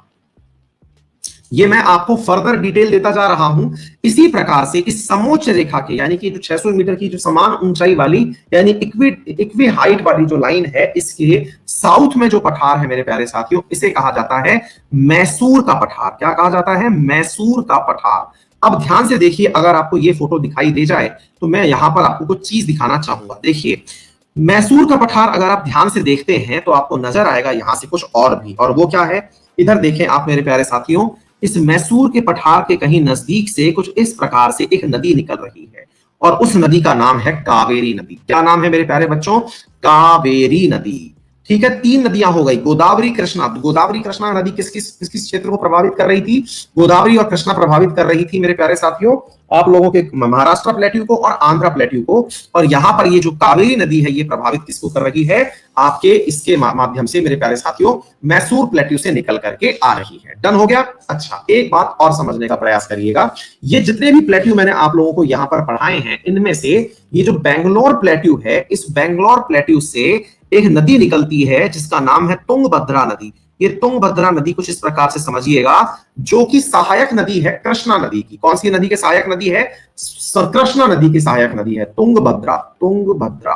ये मैं आपको फर्दर डिटेल देता जा रहा हूं। इसी प्रकार से इस समोच्च रेखा के यानी कि जो 600 मीटर की जो समान ऊंचाई वाली यानी इक्वी हाइट वाली जो लाइन है, इसके साउथ में जो पठार है मेरे प्यारे साथियों, इसे कहा जाता है मैसूर का पठार। क्या कहा जाता है, मैसूर का पठार। अब ध्यान से देखिए, अगर आपको ये फोटो दिखाई दे जाए तो मैं यहां पर आपको कुछ चीज दिखाना चाहूंगा। देखिए मैसूर का पठार अगर आप ध्यान से देखते हैं तो आपको नजर आएगा यहां से कुछ और भी, और वो क्या है, इधर देखें आप मेरे प्यारे साथियों, इस मैसूर के पठार के कहीं नजदीक से कुछ इस प्रकार से एक नदी निकल रही है, और उस नदी का नाम है कावेरी नदी। क्या नाम है मेरे प्यारे बच्चों, कावेरी नदी। ठीक है, तीन नदियां हो गई, गोदावरी कृष्णा। गोदावरी कृष्णा नदी किस किस क्षेत्र को प्रभावित कर रही थी, गोदावरी और कृष्णा प्रभावित कर रही थी मेरे प्यारे साथियों आप लोगों के महाराष्ट्र प्लेट्यू को और आंध्र प्लेट्यू को। और यहां पर ये जो कावेरी नदी है ये प्रभावित किसको कर रही है, आपके इसके माध्यम से मेरे प्यारे साथियों मैसूर प्लेट्यू से निकल करके आ रही है। डन हो गया। अच्छा एक बात और समझने का प्रयास करिएगा, ये जितने भी प्लेट्यू मैंने आप लोगों को यहां पर पढ़ाए हैं, इनमें से ये जो बेंगलोर प्लेट्यू है, इस बेंगलोर प्लेट्यू से एक नदी निकलती है जिसका नाम है तुंगभद्रा नदी। ये तुंगभद्रा नदी कुछ इस प्रकार से समझिएगा, जो कि सहायक नदी है कृष्णा नदी की। कौन सी नदी के सहायक नदी है, कृष्णा नदी की सहायक नदी है तुंगभद्रा। तुंगभद्रा,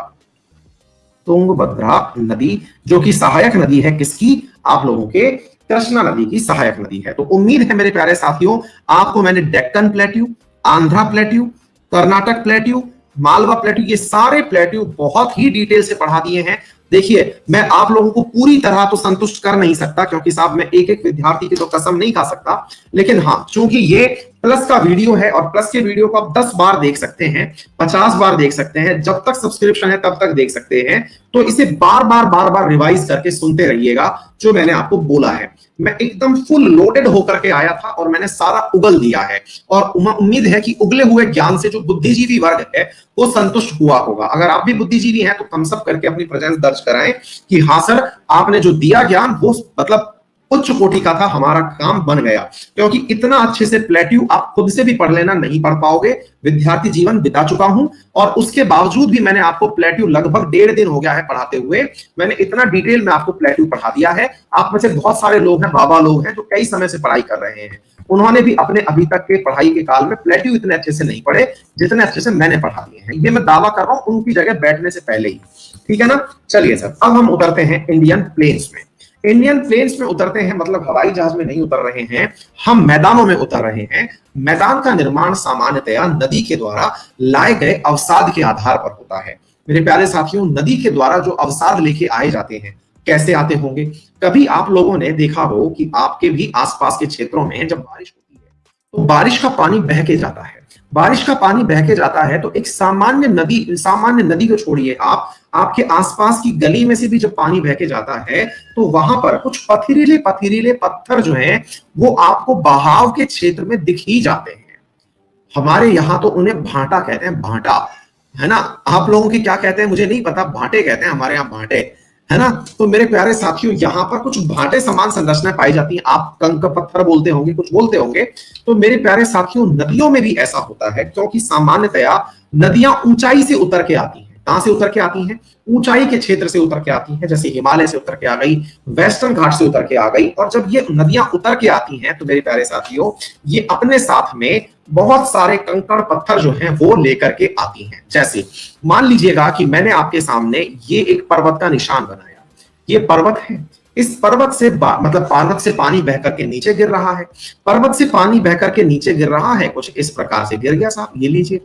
तुंगभद्रा नदी जो कि सहायक नदी है किसकी, आप लोगों के कृष्णा नदी की सहायक नदी है। तो उम्मीद है मेरे प्यारे साथियों आपको मैंने Deccan plateau, Andhra plateau, Karnataka plateau, Malwa plateau, ये सारे प्लेट्यू बहुत ही डिटेल से पढ़ा दिए हैं। देखिए मैं आप लोगों को पूरी तरह तो संतुष्ट कर नहीं सकता, क्योंकि साहब मैं एक एक विद्यार्थी की तो कसम नहीं खा सकता, लेकिन हाँ चूंकि ये प्लस का वीडियो है और प्लस के वीडियो को आप 10 बार देख सकते हैं, 50 बार देख सकते हैं, जब तक सब्सक्रिप्शन है तब तक देख सकते हैं, तो इसे बार बार रिवाइज करके सुनते रहिएगा जो मैंने आपको बोला है। मैं एकदम फुल लोडेड होकर के आया था और मैंने सारा उगल दिया है, और उम्मीद है कि उगले हुए ज्ञान से जो बुद्धिजीवी वर्ग है वो संतुष्ट हुआ होगा। अगर आप भी बुद्धिजीवी हैं तो थम्स अप करके अपनी प्रेजेंस दर्ज कराएं कि हाँ सर आपने जो दिया ज्ञान वो मतलब उच्च कोटि का था, हमारा काम बन गया। क्योंकि इतना अच्छे से प्लेट्यू आप खुद से भी पढ़ लेना नहीं पढ़ पाओगे, विद्यार्थी जीवन बिता चुका हूं और उसके बावजूद भी मैंने आपको प्लेट्यू लगभग 1.5 दिन हो गया है पढ़ाते हुए, मैंने इतना डिटेल में आपको प्लेट्यू पढ़ा दिया है। आप में से बहुत सारे लोग हैं, बाबा लोग हैं जो कई समय से पढ़ाई कर रहे हैं, उन्होंने भी अपने अभी तक के पढ़ाई के काल में प्लेट्यू इतने अच्छे से नहीं पढ़े जितने अच्छे से मैंने पढ़ा दिए हैं। ये मैं दावा कर रहा हूं उनकी जगह बैठने से पहले ही, ठीक है ना। चलिए सर अब हम उतरते हैं इंडियन प्लेन्स में। इंडियन प्लेन्स में उतरते हैं मतलब हवाई जहाज में नहीं उतर रहे हैं, हम मैदानों में उतर रहे हैं। मैदान का निर्माण सामान्यतया नदी के द्वारा लाए गए अवसाद के आधार पर होता है। मेरे प्यारे साथियों, नदी के द्वारा जो अवसाद लेके आए जाते हैं, कैसे आते होंगे? कभी आप लोगों ने देखा हो कि आपके भी आसपास के क्षेत्रों में जब बारिश होती है तो बारिश का पानी बह के जाता है। बारिश का पानी बह के जाता है तो एक सामान्य नदी को छोड़िए, आप आपके आसपास की गली में से भी जब पानी बह के जाता है तो वहां पर कुछ पथरीले पथरीले पत्थर जो हैं वो आपको बहाव के क्षेत्र में दिख ही जाते हैं। हमारे यहाँ तो उन्हें भांटा कहते हैं, भांटा, है ना? आप लोगों के क्या कहते हैं मुझे नहीं पता, भांटे कहते हैं हमारे यहाँ, भांटे, है ना? तो मेरे प्यारे साथियों, यहाँ पर कुछ भांटे समान संरचनाएं पाई जाती हैं। आप कंकर पत्थर बोलते होंगे, कुछ बोलते होंगे। तो मेरे प्यारे साथियों, नदियों में भी ऐसा होता है, क्योंकि सामान्यतया नदियां ऊंचाई से उतर के आती हैं। कहां से उतर के आती हैं? ऊंचाई के क्षेत्र से उतर के आती हैं, जैसे हिमालय से उतर के आ गई, वेस्टर्न घाट से उतर के आ गई। और जब ये नदियां उतर के आती हैं तो मेरे प्यारे साथियों, ये अपने साथ में बहुत सारे कंकड़ पत्थर जो हैं वो लेकर के आती हैं। जैसे मान लीजिएगा कि मैंने आपके सामने ये एक पर्वत का निशान बनाया, ये पर्वत है। इस पर्वत से मतलब पर्वत से पानी बह करके नीचे गिर रहा है, पर्वत से पानी बह करके नीचे गिर रहा है, कुछ इस प्रकार से गिर गया साहब। ये लीजिए,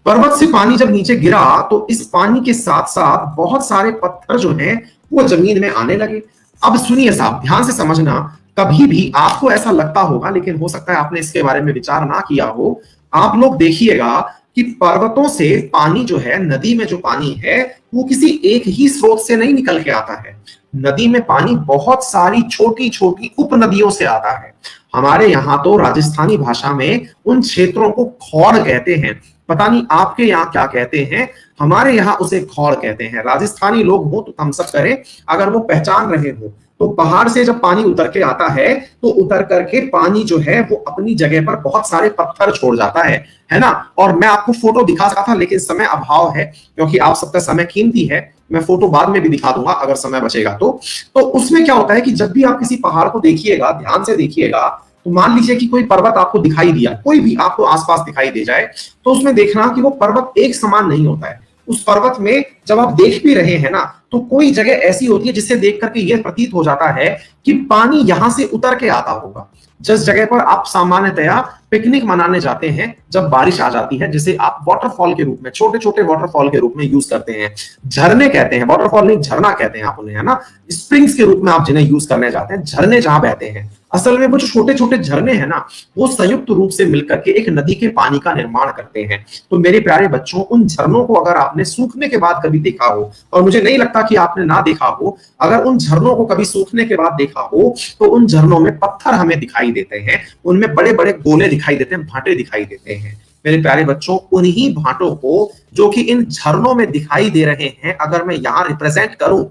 पर्वत से पानी जब नीचे गिरा तो इस पानी के साथ साथ बहुत सारे पत्थर जो हैं वो जमीन में आने लगे। अब सुनिए साहब, ध्यान से समझना, कभी भी आपको ऐसा लगता होगा, लेकिन हो सकता है आपने इसके बारे में विचार ना किया हो। आप लोग देखिएगा कि पर्वतों से पानी जो है, नदी में जो पानी है वो किसी एक ही स्रोत से नहीं निकल के आता है। नदी में पानी बहुत सारी छोटी छोटी उपनदियों से आता है। हमारे यहाँ तो राजस्थानी भाषा में उन क्षेत्रों को खौड़ कहते हैं, पता नहीं आपके यहाँ क्या कहते हैं, हमारे यहाँ उसे खौड़ कहते हैं। राजस्थानी लोग हो तो थम्स अप करें अगर वो पहचान रहे हो। तो पहाड़ से जब पानी उतर के आता है तो उतर करके पानी जो है वो अपनी जगह पर बहुत सारे पत्थर छोड़ जाता है ना? और मैं आपको फोटो दिखा सकता था, लेकिन समय अभाव है, क्योंकि आप सबका समय कीमती है। मैं फोटो बाद में भी दिखा दूंगा अगर समय बचेगा तो उसमें क्या होता है कि जब भी आप किसी पहाड़ को देखिएगा, ध्यान से देखिएगा, तो मान लीजिए कि कोई पर्वत आपको दिखाई दिया, कोई भी आपको आसपास दिखाई दे जाए, तो उसमें देखना कि वो पर्वत एक समान नहीं होता है। उस पर्वत में जब आप देख भी रहे हैं ना, तो कोई जगह ऐसी होती है जिससे देख करके यह प्रतीत हो जाता है कि पानी यहां से उतर के आता होगा। जिस जगह पर आप सामान्यतया पिकनिक मनाने जाते हैं जब बारिश आ जाती है, जिसे आप वाटरफॉल के रूप में, छोटे छोटे वाटरफॉल के रूप में यूज करते हैं, झरने कहते हैं, वाटरफॉल नहीं झरना कहते हैं आप उन्हें, है ना? स्प्रिंग्स के रूप में आप जिन्हें यूज करने जाते हैं, झरने जहां बहते हैं, असल में वो जो छोटे छोटे झरने हैं ना, वो संयुक्त रूप से मिलकर के एक नदी के पानी का निर्माण करते हैं। तो मेरे प्यारे बच्चों, उन झरनों को अगर आपने सूखने के बाद कभी देखा हो, और मुझे नहीं लगता कि आपने ना देखा हो, अगर उन झरनों को कभी सूखने के बाद देखा हो तो उन झरनों में पत्थर हमें दिखाई देते हैं, उनमें बड़े बड़े गोले दिखाई देते हैं, भाटे दिखाई देते हैं। मेरे प्यारे बच्चों, उन्हीं भाटों को जो कि इन झरनों में दिखाई दे रहे हैं, अगर मैं यहाँ रिप्रेजेंट करूं,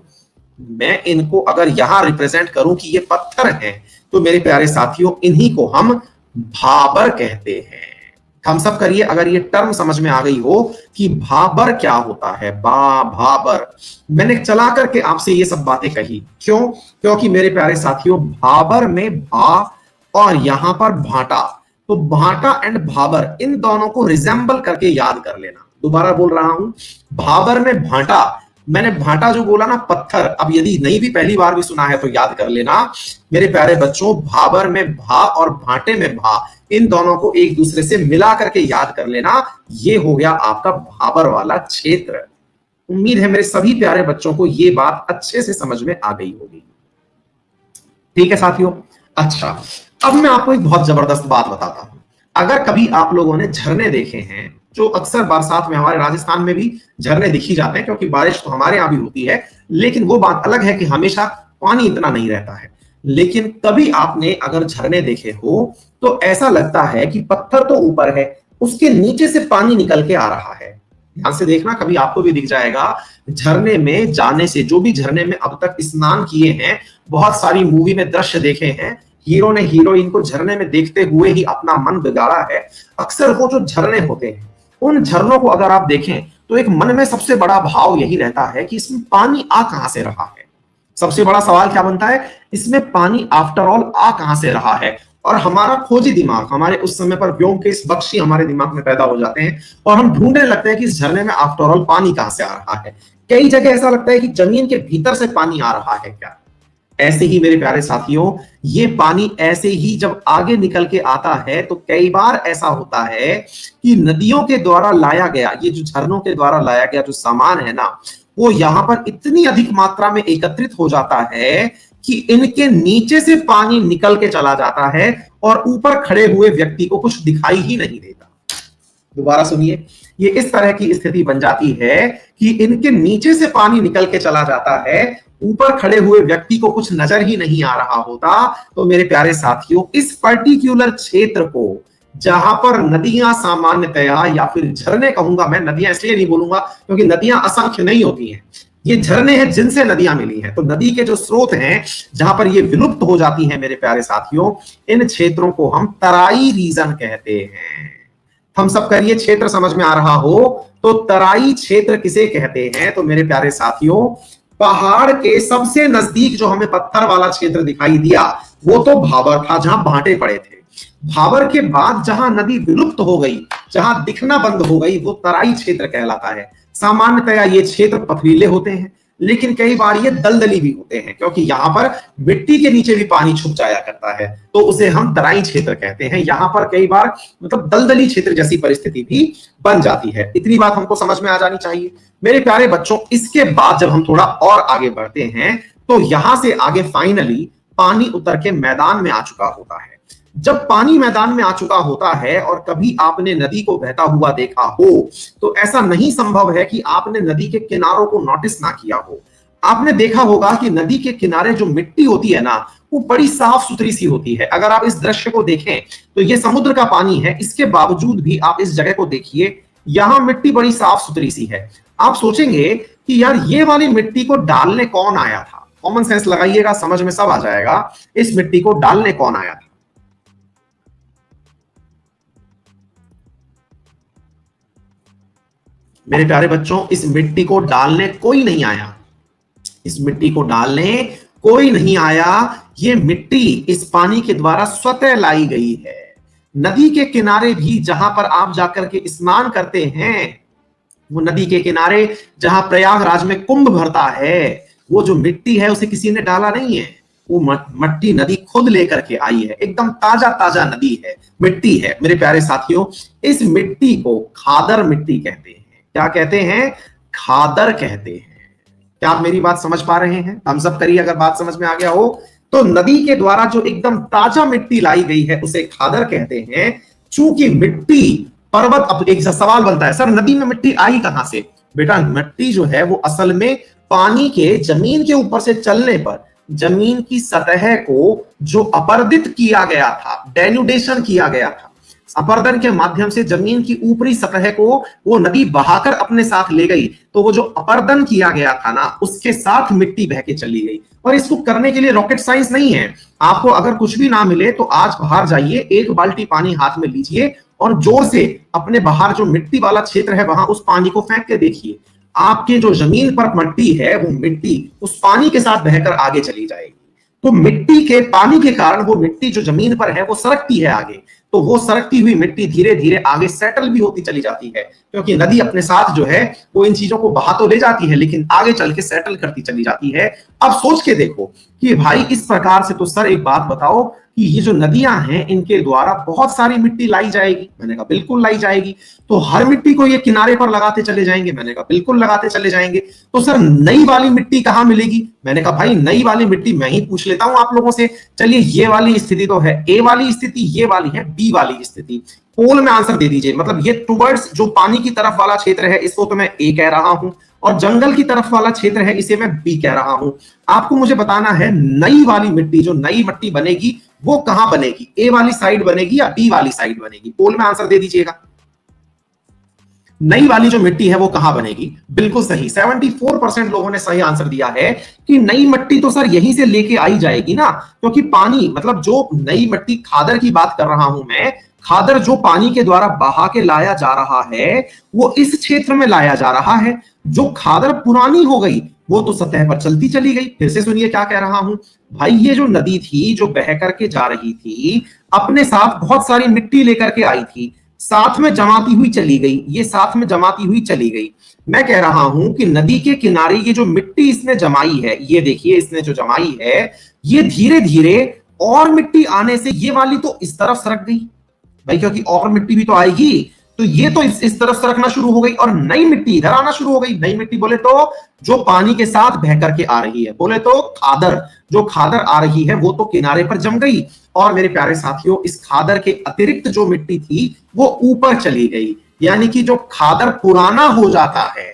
मैं इनको अगर यहां रिप्रेजेंट करूं कि ये पत्थर हैं, तो मेरे प्यारे साथियों, इन्हीं को हम भाबर कहते हैं। हम सब करिए अगर ये टर्म समझ में आ गई हो कि भाबर क्या होता है। भाबर, मैंने चला करके आपसे ये सब बातें कही, क्यों? क्योंकि मेरे प्यारे साथियों, भाबर में भा और यहां पर भाटा, तो भाटा एंड भाबर, इन दोनों को रिजेंबल करके याद कर लेना। दोबारा बोल रहा हूं, भाबर में भाटा, मैंने भाटा जो बोला ना, पत्थर, अब यदि नहीं भी पहली बार भी सुना है तो याद कर लेना मेरे प्यारे बच्चों। भाबर में भा और भाटे में भा, इन दोनों को एक दूसरे से मिला करके याद कर लेना। ये हो गया आपका भाबर वाला क्षेत्र। उम्मीद है मेरे सभी प्यारे बच्चों को ये बात अच्छे से समझ में आ गई होगी। ठीक है साथियों? अच्छा, अब मैं आपको एक बहुत जबरदस्त बात बताता हूं। अगर कभी आप लोगों ने झरने देखे हैं, जो अक्सर बरसात में हमारे राजस्थान में भी झरने दिखी जाते हैं, क्योंकि बारिश तो हमारे यहाँ भी होती है, लेकिन वो बात अलग है कि हमेशा पानी इतना नहीं रहता है। लेकिन कभी आपने अगर झरने देखे हो तो ऐसा लगता है कि पत्थर तो ऊपर है, उसके नीचे से पानी निकल के आ रहा है। ध्यान से देखना, कभी आपको भी दिख जाएगा। झरने में जाने से, जो भी झरने में अब तक स्नान किए हैं, बहुत सारी मूवी में दृश्य देखे हैं, हीरो ने हीरोइन को झरने में देखते हुए ही अपना मन बिगाड़ा है। अक्सर वो जो झरने होते हैं, उन झरनों को अगर आप देखें तो एक मन में सबसे बड़ा भाव यही रहता है कि इसमें पानी आ कहां से रहा है। सबसे बड़ा सवाल क्या बनता है, इसमें पानी आफ्टर ऑल आ कहां से रहा है। और हमारा खोजी दिमाग, हमारे उस समय पर व्योमकेश बख्शी हमारे दिमाग में पैदा हो जाते हैं और हम ढूंढने लगते हैं कि इस झरने में आफ्टर ऑल पानी कहां से आ रहा है। कई जगह ऐसा लगता है कि जमीन के भीतर से पानी आ रहा है क्या। ऐसे ही मेरे प्यारे साथियों, ये पानी ऐसे ही जब आगे निकल के आता है तो कई बार ऐसा होता है कि नदियों के द्वारा लाया गया, ये जो झरनों के द्वारा लाया गया जो सामान है ना, वो यहाँ पर इतनी अधिक मात्रा में एकत्रित हो जाता है कि इनके नीचे से पानी निकल के चला जाता है और ऊपर खड़े हुए व्यक्ति को कुछ दिखाई ही नहीं देता। दोबारा सुनिए, ये इस तरह की स्थिति बन जाती है कि इनके नीचे से पानी निकल के चला जाता है, ऊपर खड़े हुए व्यक्ति को कुछ नजर ही नहीं आ रहा होता। तो मेरे प्यारे साथियों, इस पर्टिकुलर क्षेत्र को जहां पर नदियां सामान्यतया, या फिर झरने कहूंगा मैं, नदियां इसलिए नहीं बोलूंगा क्योंकि नदियां असंख्य नहीं होती हैं, ये झरने हैं जिनसे नदियां मिली हैं। तो नदी के जो स्रोत हैं जहां पर ये विलुप्त हो जाती हैं मेरे प्यारे साथियों, इन क्षेत्रों को हम तराई रीजन कहते हैं। हम सब करिए, क्षेत्र समझ में आ रहा हो तो तराई क्षेत्र किसे कहते हैं? तो मेरे प्यारे साथियों, पहाड़ के सबसे नजदीक जो हमें पत्थर वाला क्षेत्र दिखाई दिया वो तो भाबर था, जहां भाटे पड़े थे। भाबर के बाद जहां नदी विलुप्त हो गई, जहां दिखना बंद हो गई, वो तराई क्षेत्र कहलाता है। सामान्यतया ये क्षेत्र पथरीले होते हैं, लेकिन कई बार ये दलदली भी होते हैं, क्योंकि यहाँ पर मिट्टी के नीचे भी पानी छुप जाया करता है, तो उसे हम तराई क्षेत्र कहते हैं। यहाँ पर कई बार मतलब दलदली क्षेत्र जैसी परिस्थिति भी बन जाती है। इतनी बात हमको समझ में आ जानी चाहिए मेरे प्यारे बच्चों। इसके बाद जब हम थोड़ा और आगे बढ़ते हैं तो यहां से आगे फाइनली पानी उतर के मैदान में आ चुका होता है। जब पानी मैदान में आ चुका होता है और कभी आपने नदी को बहता हुआ देखा हो तो ऐसा नहीं संभव है कि आपने नदी के किनारों को नोटिस ना किया हो। आपने देखा होगा कि नदी के किनारे जो मिट्टी होती है ना, वो बड़ी साफ सुथरी सी होती है। अगर आप इस दृश्य को देखें तो ये समुद्र का पानी है, इसके बावजूद भी आप इस जगह को देखिए, यहां मिट्टी बड़ी साफ सुथरी सी है। आप सोचेंगे कि यार ये वाली मिट्टी को डालने कौन आया था? कॉमन सेंस लगाइएगा, समझ में सब आ जाएगा। इस मिट्टी को डालने कौन आया था? मेरे प्यारे बच्चों, इस मिट्टी को डालने कोई नहीं आया। इस मिट्टी को डालने कोई नहीं आया। ये मिट्टी इस पानी के द्वारा स्वतः लाई गई है। नदी के किनारे भी जहां पर आप जाकर के स्नान करते हैं, वो नदी के किनारे जहां प्रयागराज में कुंभ भरता है, वो जो मिट्टी है उसे किसी ने डाला नहीं है, वो मट्टी नदी खुद लेकर के आई है। एकदम ताजा ताजा नदी है, मिट्टी है। मेरे प्यारे साथियों, इस मिट्टी को खादर मिट्टी कहते हैं। क्या कहते हैं? खादर कहते हैं। क्या आप मेरी बात समझ पा रहे हैं? हम सब करिए अगर बात समझ में आ गया हो तो। नदी के द्वारा जो एकदम ताजा मिट्टी लाई गई है उसे खादर कहते हैं। चूंकि मिट्टी पर्वत, अब एक सवाल बनता है, सर नदी में मिट्टी आई कहां से? बेटा, मिट्टी जो है वो असल में पानी के जमीन के ऊपर से चलने पर जमीन की सतह को जो अपर्दित किया गया था, डेन्यूडेशन किया गया था, अपर्दन के माध्यम से जमीन की ऊपरी सतह को वो नदी बहाकर अपने साथ ले गई। तो वो जो अपर्दन किया गया था ना, उसके साथ मिट्टी बह के चली गई। और इसको करने के लिए रॉकेट साइंस नहीं है। आपको अगर कुछ भी ना मिले तो आज बाहर जाइए, एक बाल्टी पानी हाथ में लीजिए और जोर से अपने बाहर जो मिट्टी वाला क्षेत्र है वहां उस पानी को फेंक के देखिए। आपके जो जमीन पर मिट्टी है वो मिट्टी उस पानी के साथ बहकर आगे चली जाएगी। तो मिट्टी के पानी के कारण वो मिट्टी जो जमीन पर है वो सरकती है आगे। तो वो सरकती हुई मिट्टी धीरे धीरे आगे सेटल भी होती चली जाती है, क्योंकि नदी अपने साथ जो है वो इन चीजों को बहा तो ले जाती है लेकिन आगे चल के सेटल करती चली जाती है। अब सोच के देखो कि भाई इस प्रकार से, तो सर एक बात बताओ कि ये जो नदियां हैं इनके द्वारा बहुत सारी मिट्टी लाई जाएगी। मैंने कहा बिल्कुल लाई जाएगी। तो हर मिट्टी को ये किनारे पर लगाते चले जाएंगे? मैंने कहा बिल्कुल लगाते चले जाएंगे। तो सर नई वाली मिट्टी कहां मिलेगी? मैंने कहा भाई नई वाली मिट्टी मैं ही पूछ लेता हूं आप लोगों से। चलिए, ये वाली स्थिति तो है ए वाली स्थिति, ये वाली है बी वाली स्थिति। पोल में आंसर दे दीजिए। मतलब ये टुवर्ड्स जो पानी की तरफ वाला क्षेत्र है इसको तो मैं ए कह रहा हूं, और जंगल की तरफ वाला क्षेत्र है इसे मैं बी कह रहा हूं। आपको मुझे बताना है नई वाली मिट्टी, जो नई मिट्टी बनेगी वो कहां बनेगी? ए वाली साइड बनेगी या बी वाली साइड बनेगी? पोल में आंसर दे दीजिएगा। नई वाली जो मिट्टी है वो कहां बनेगी? बिल्कुल सही, 74% लोगों ने सही आंसर दिया है कि नई मिट्टी तो सर यहीं से लेके आई जाएगी ना, क्योंकि पानी, मतलब जो नई मिट्टी, खादर की बात कर रहा हूं मैं, खादर जो पानी के द्वारा बहा के लाया जा रहा है वो इस क्षेत्र में लाया जा रहा है। जो खादर पुरानी हो गई वो तो सतह पर चलती चली गई। फिर से सुनिए क्या कह रहा हूं भाई, ये जो नदी थी जो बह करके जा रही थी, अपने साथ बहुत सारी मिट्टी लेकर के आई थी, साथ में जमाती हुई चली गई, ये साथ में जमाती हुई चली गई। मैं कह रहा हूं कि नदी के किनारे ये जो मिट्टी इसने जमाई है, ये देखिए इसने जो जमाई है, ये धीरे धीरे और मिट्टी आने से ये वाली तो इस तरफ सरक गई भाई, क्योंकि और मिट्टी भी तो आएगी, तो ये तो इस तरफ सरकना शुरू हो गई और नई मिट्टी इधर आना शुरू हो गई। नई मिट्टी बोले तो जो पानी के साथ बह करके आ रही है, बोले तो खादर, जो खादर आ रही है वो तो किनारे पर जम गई। और मेरे प्यारे साथियों, इस खादर के अतिरिक्त जो मिट्टी थी वो ऊपर चली गई, यानी कि जो खादर पुराना हो जाता है।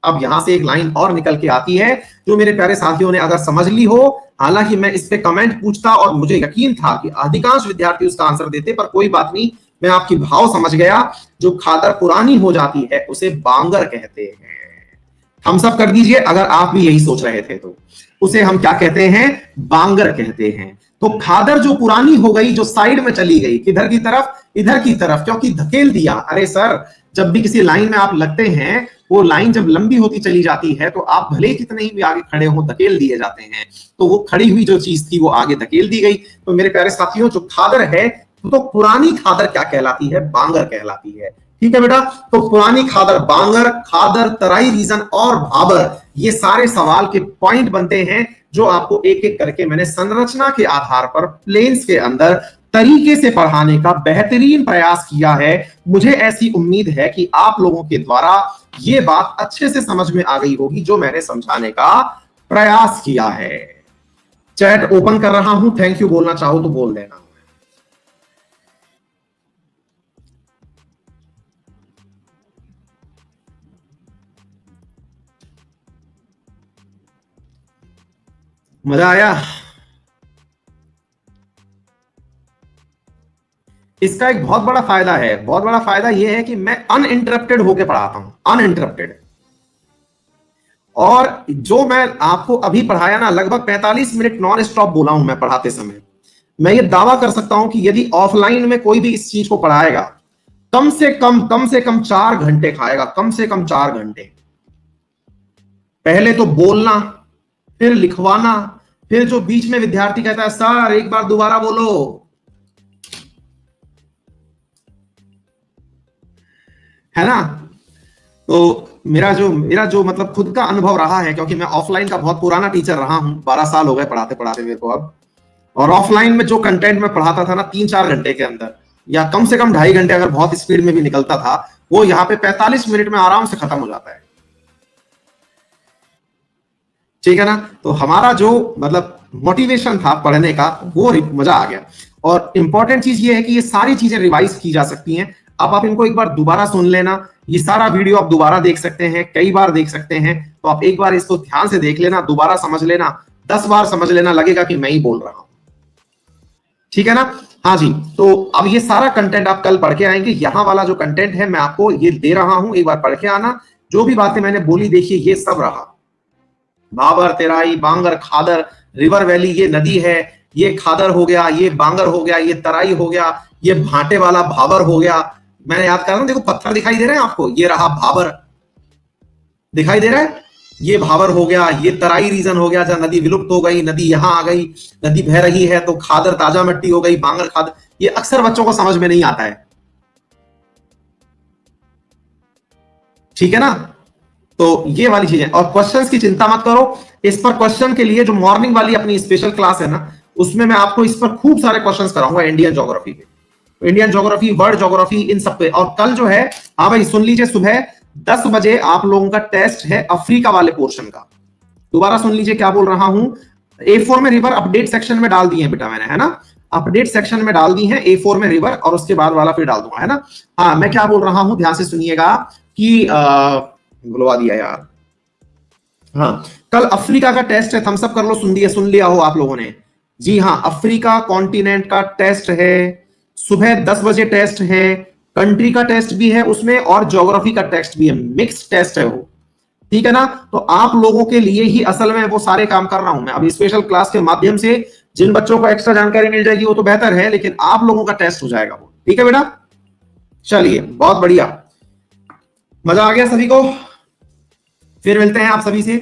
अब यहां से एक लाइन और निकल के आती है जो मेरे प्यारे साथियों ने अगर समझ ली हो, हालांकि मैं इस पे कमेंट पूछता और मुझे यकीन था कि अधिकांश विद्यार्थी उसका आंसर देते, पर कोई बात नहीं, मैं आपकी भाव समझ गया। जो खादर पुरानी हो जाती है उसे बांगर कहते हैं। हम सब कर दीजिए अगर आप भी यही सोच रहे थे तो। उसे हम क्या कहते हैं? बांगर कहते हैं। तो खादर जो पुरानी हो गई, जो साइड में चली गई, किधर की तरफ? इधर की तरफ, क्योंकि धकेल दिया। अरे सर, जब भी किसी लाइन में आप लगते हैं, वो लाइन जब लंबी होती चली जाती है तो आप भले कितने ही भी आगे खड़े हो, धकेल दिए जाते हैं। तो वो खड़ी हुई जो चीज थी वो आगे धकेल दी गई। तो मेरे प्यारे साथियों, जो खादर है तो पुरानी खादर क्या कहलाती है? बांगर कहलाती है। ठीक है बेटा, तो पुरानी खादर बांगर, खादर, तराई रीजन और भाबर, ये सारे सवाल के पॉइंट बनते हैं जो आपको एक एक करके मैंने संरचना के आधार पर प्लेन्स के अंदर तरीके से पढ़ाने का बेहतरीन प्रयास किया है। मुझे ऐसी उम्मीद है कि आप लोगों के द्वारा ये बात अच्छे से समझ में आ गई होगी जो मैंने समझाने का प्रयास किया है। चैट ओपन कर रहा हूं, थैंक यू बोलना चाहो तो बोल देना। मजा आया? इसका एक बहुत बड़ा फायदा है, बहुत बड़ा फायदा यह है कि मैं अनइंटरप्टेड होकर पढ़ाता हूं, अनइंटरप्टेड। और जो मैं आपको अभी पढ़ाया ना, लगभग 45 मिनट नॉन स्टॉप बोला हूं मैं पढ़ाते समय। मैं ये दावा कर सकता हूं कि यदि ऑफलाइन में कोई भी इस चीज को पढ़ाएगा, कम से कम 4 घंटे खाएगा, कम से कम 4 घंटे। पहले तो बोलना, फिर लिखवाना, फिर जो बीच में विद्यार्थी कहता है सर एक बार दोबारा बोलो, है ना। तो मेरा जो मतलब खुद का अनुभव रहा है, क्योंकि मैं ऑफलाइन का बहुत पुराना टीचर रहा हूं, 12 साल हो गए पढ़ाते पढ़ाते मेरे को अब। और ऑफलाइन में जो कंटेंट में पढ़ाता था ना 3-4 घंटे के अंदर, या कम से कम 2.5 घंटे अगर बहुत स्पीड में भी निकलता था, वो यहाँ पे 45 मिनट में आराम से खत्म हो जाता है। ठीक है ना। तो हमारा जो मतलब मोटिवेशन था पढ़ने का, वो मजा आ गया। और इंपॉर्टेंट चीज ये है कि ये सारी चीजें रिवाइज की जा सकती हैं। अब आप इनको एक बार दोबारा सुन लेना, ये सारा वीडियो आप दोबारा देख सकते हैं, कई बार देख सकते हैं। तो आप एक बार इसको ध्यान से देख लेना, दोबारा समझ लेना, 10 बार समझ लेना, लगेगा कि मैं ही बोल रहा हूं। ठीक है ना। हाँ जी, तो अब ये सारा कंटेंट आप कल पढ़ के आएंगे। यहाँ वाला जो कंटेंट है मैं आपको ये दे रहा हूं, एक बार पढ़ के आना। जो भी बातें मैंने बोली, देखिए ये सब रहा, भाबर, तेराई, बांगर, खादर, रिवर वैली, ये नदी है, ये खादर हो गया, ये बांगर हो गया, ये तराई हो गया, ये भाटे वाला भाबर हो गया। मैं याद कर रहा हूं, देखो पत्थर दिखाई दे रहे हैं आपको, ये रहा भाबर, दिखाई दे रहा है, ये भाबर हो गया, ये तराई रीजन हो गया जहां नदी विलुप्त हो गई, नदी यहां आ गई, नदी बह रही है तो खादर ताजा मिट्टी हो गई, बांगर खादर। ये अक्सर बच्चों को समझ में नहीं आता है। ठीक है ना। तो ये वाली चीजें, और क्वेश्चंस की चिंता मत करो, इस पर क्वेश्चन के लिए जो मॉर्निंग वाली अपनी स्पेशल क्लास है ना, उसमें मैं आपको इस पर खूब सारे क्वेश्चंस कराऊंगा इंडियन ज्योग्राफी पे, इंडियन ज्योग्राफी, वर्ल्ड ज्योग्राफी, इन सब पे। और कल जो है, हाँ भाई सुन लीजिए, सुबह 10 बजे आप लोगों का टेस्ट है अफ्रीका वाले पोर्शन का। दोबारा सुन लीजिए क्या बोल रहा हूं। A4 में रिवर अपडेट सेक्शन में डाल दी है बेटा मैंने, है ना, अपडेट सेक्शन में डाल दी है A4 में रिवर, और उसके बाद वाला फिर डाल दूंगा, है ना। हाँ, मैं क्या बोल रहा हूं, ध्यान से सुनिएगा कि बुलवा दिया यार। हाँ, कल अफ्रीका का टेस्ट है, थम्स अप कर लो, सुन लिया हो आप लोगों ने। जी हाँ, अफ्रीका कॉन्टिनेंट का टेस्ट है, सुबह 10 बजे टेस्ट है, कंट्री का टेस्ट भी है उसमें और ज्योग्राफी का टेस्ट भी है, मिक्स टेस्ट है वो। ठीक है ना। तो आप लोगों के लिए ही असल में वो सारे काम कर रहा हूं मैं अभी स्पेशल क्लास के माध्यम से। जिन बच्चों को एक्स्ट्रा जानकारी मिल जाएगी वो तो बेहतर है, लेकिन आप लोगों का टेस्ट हो जाएगा वो। ठीक है बेटा, चलिए बहुत बढ़िया, मजा आ गया सभी को। फिर मिलते हैं आप सभी से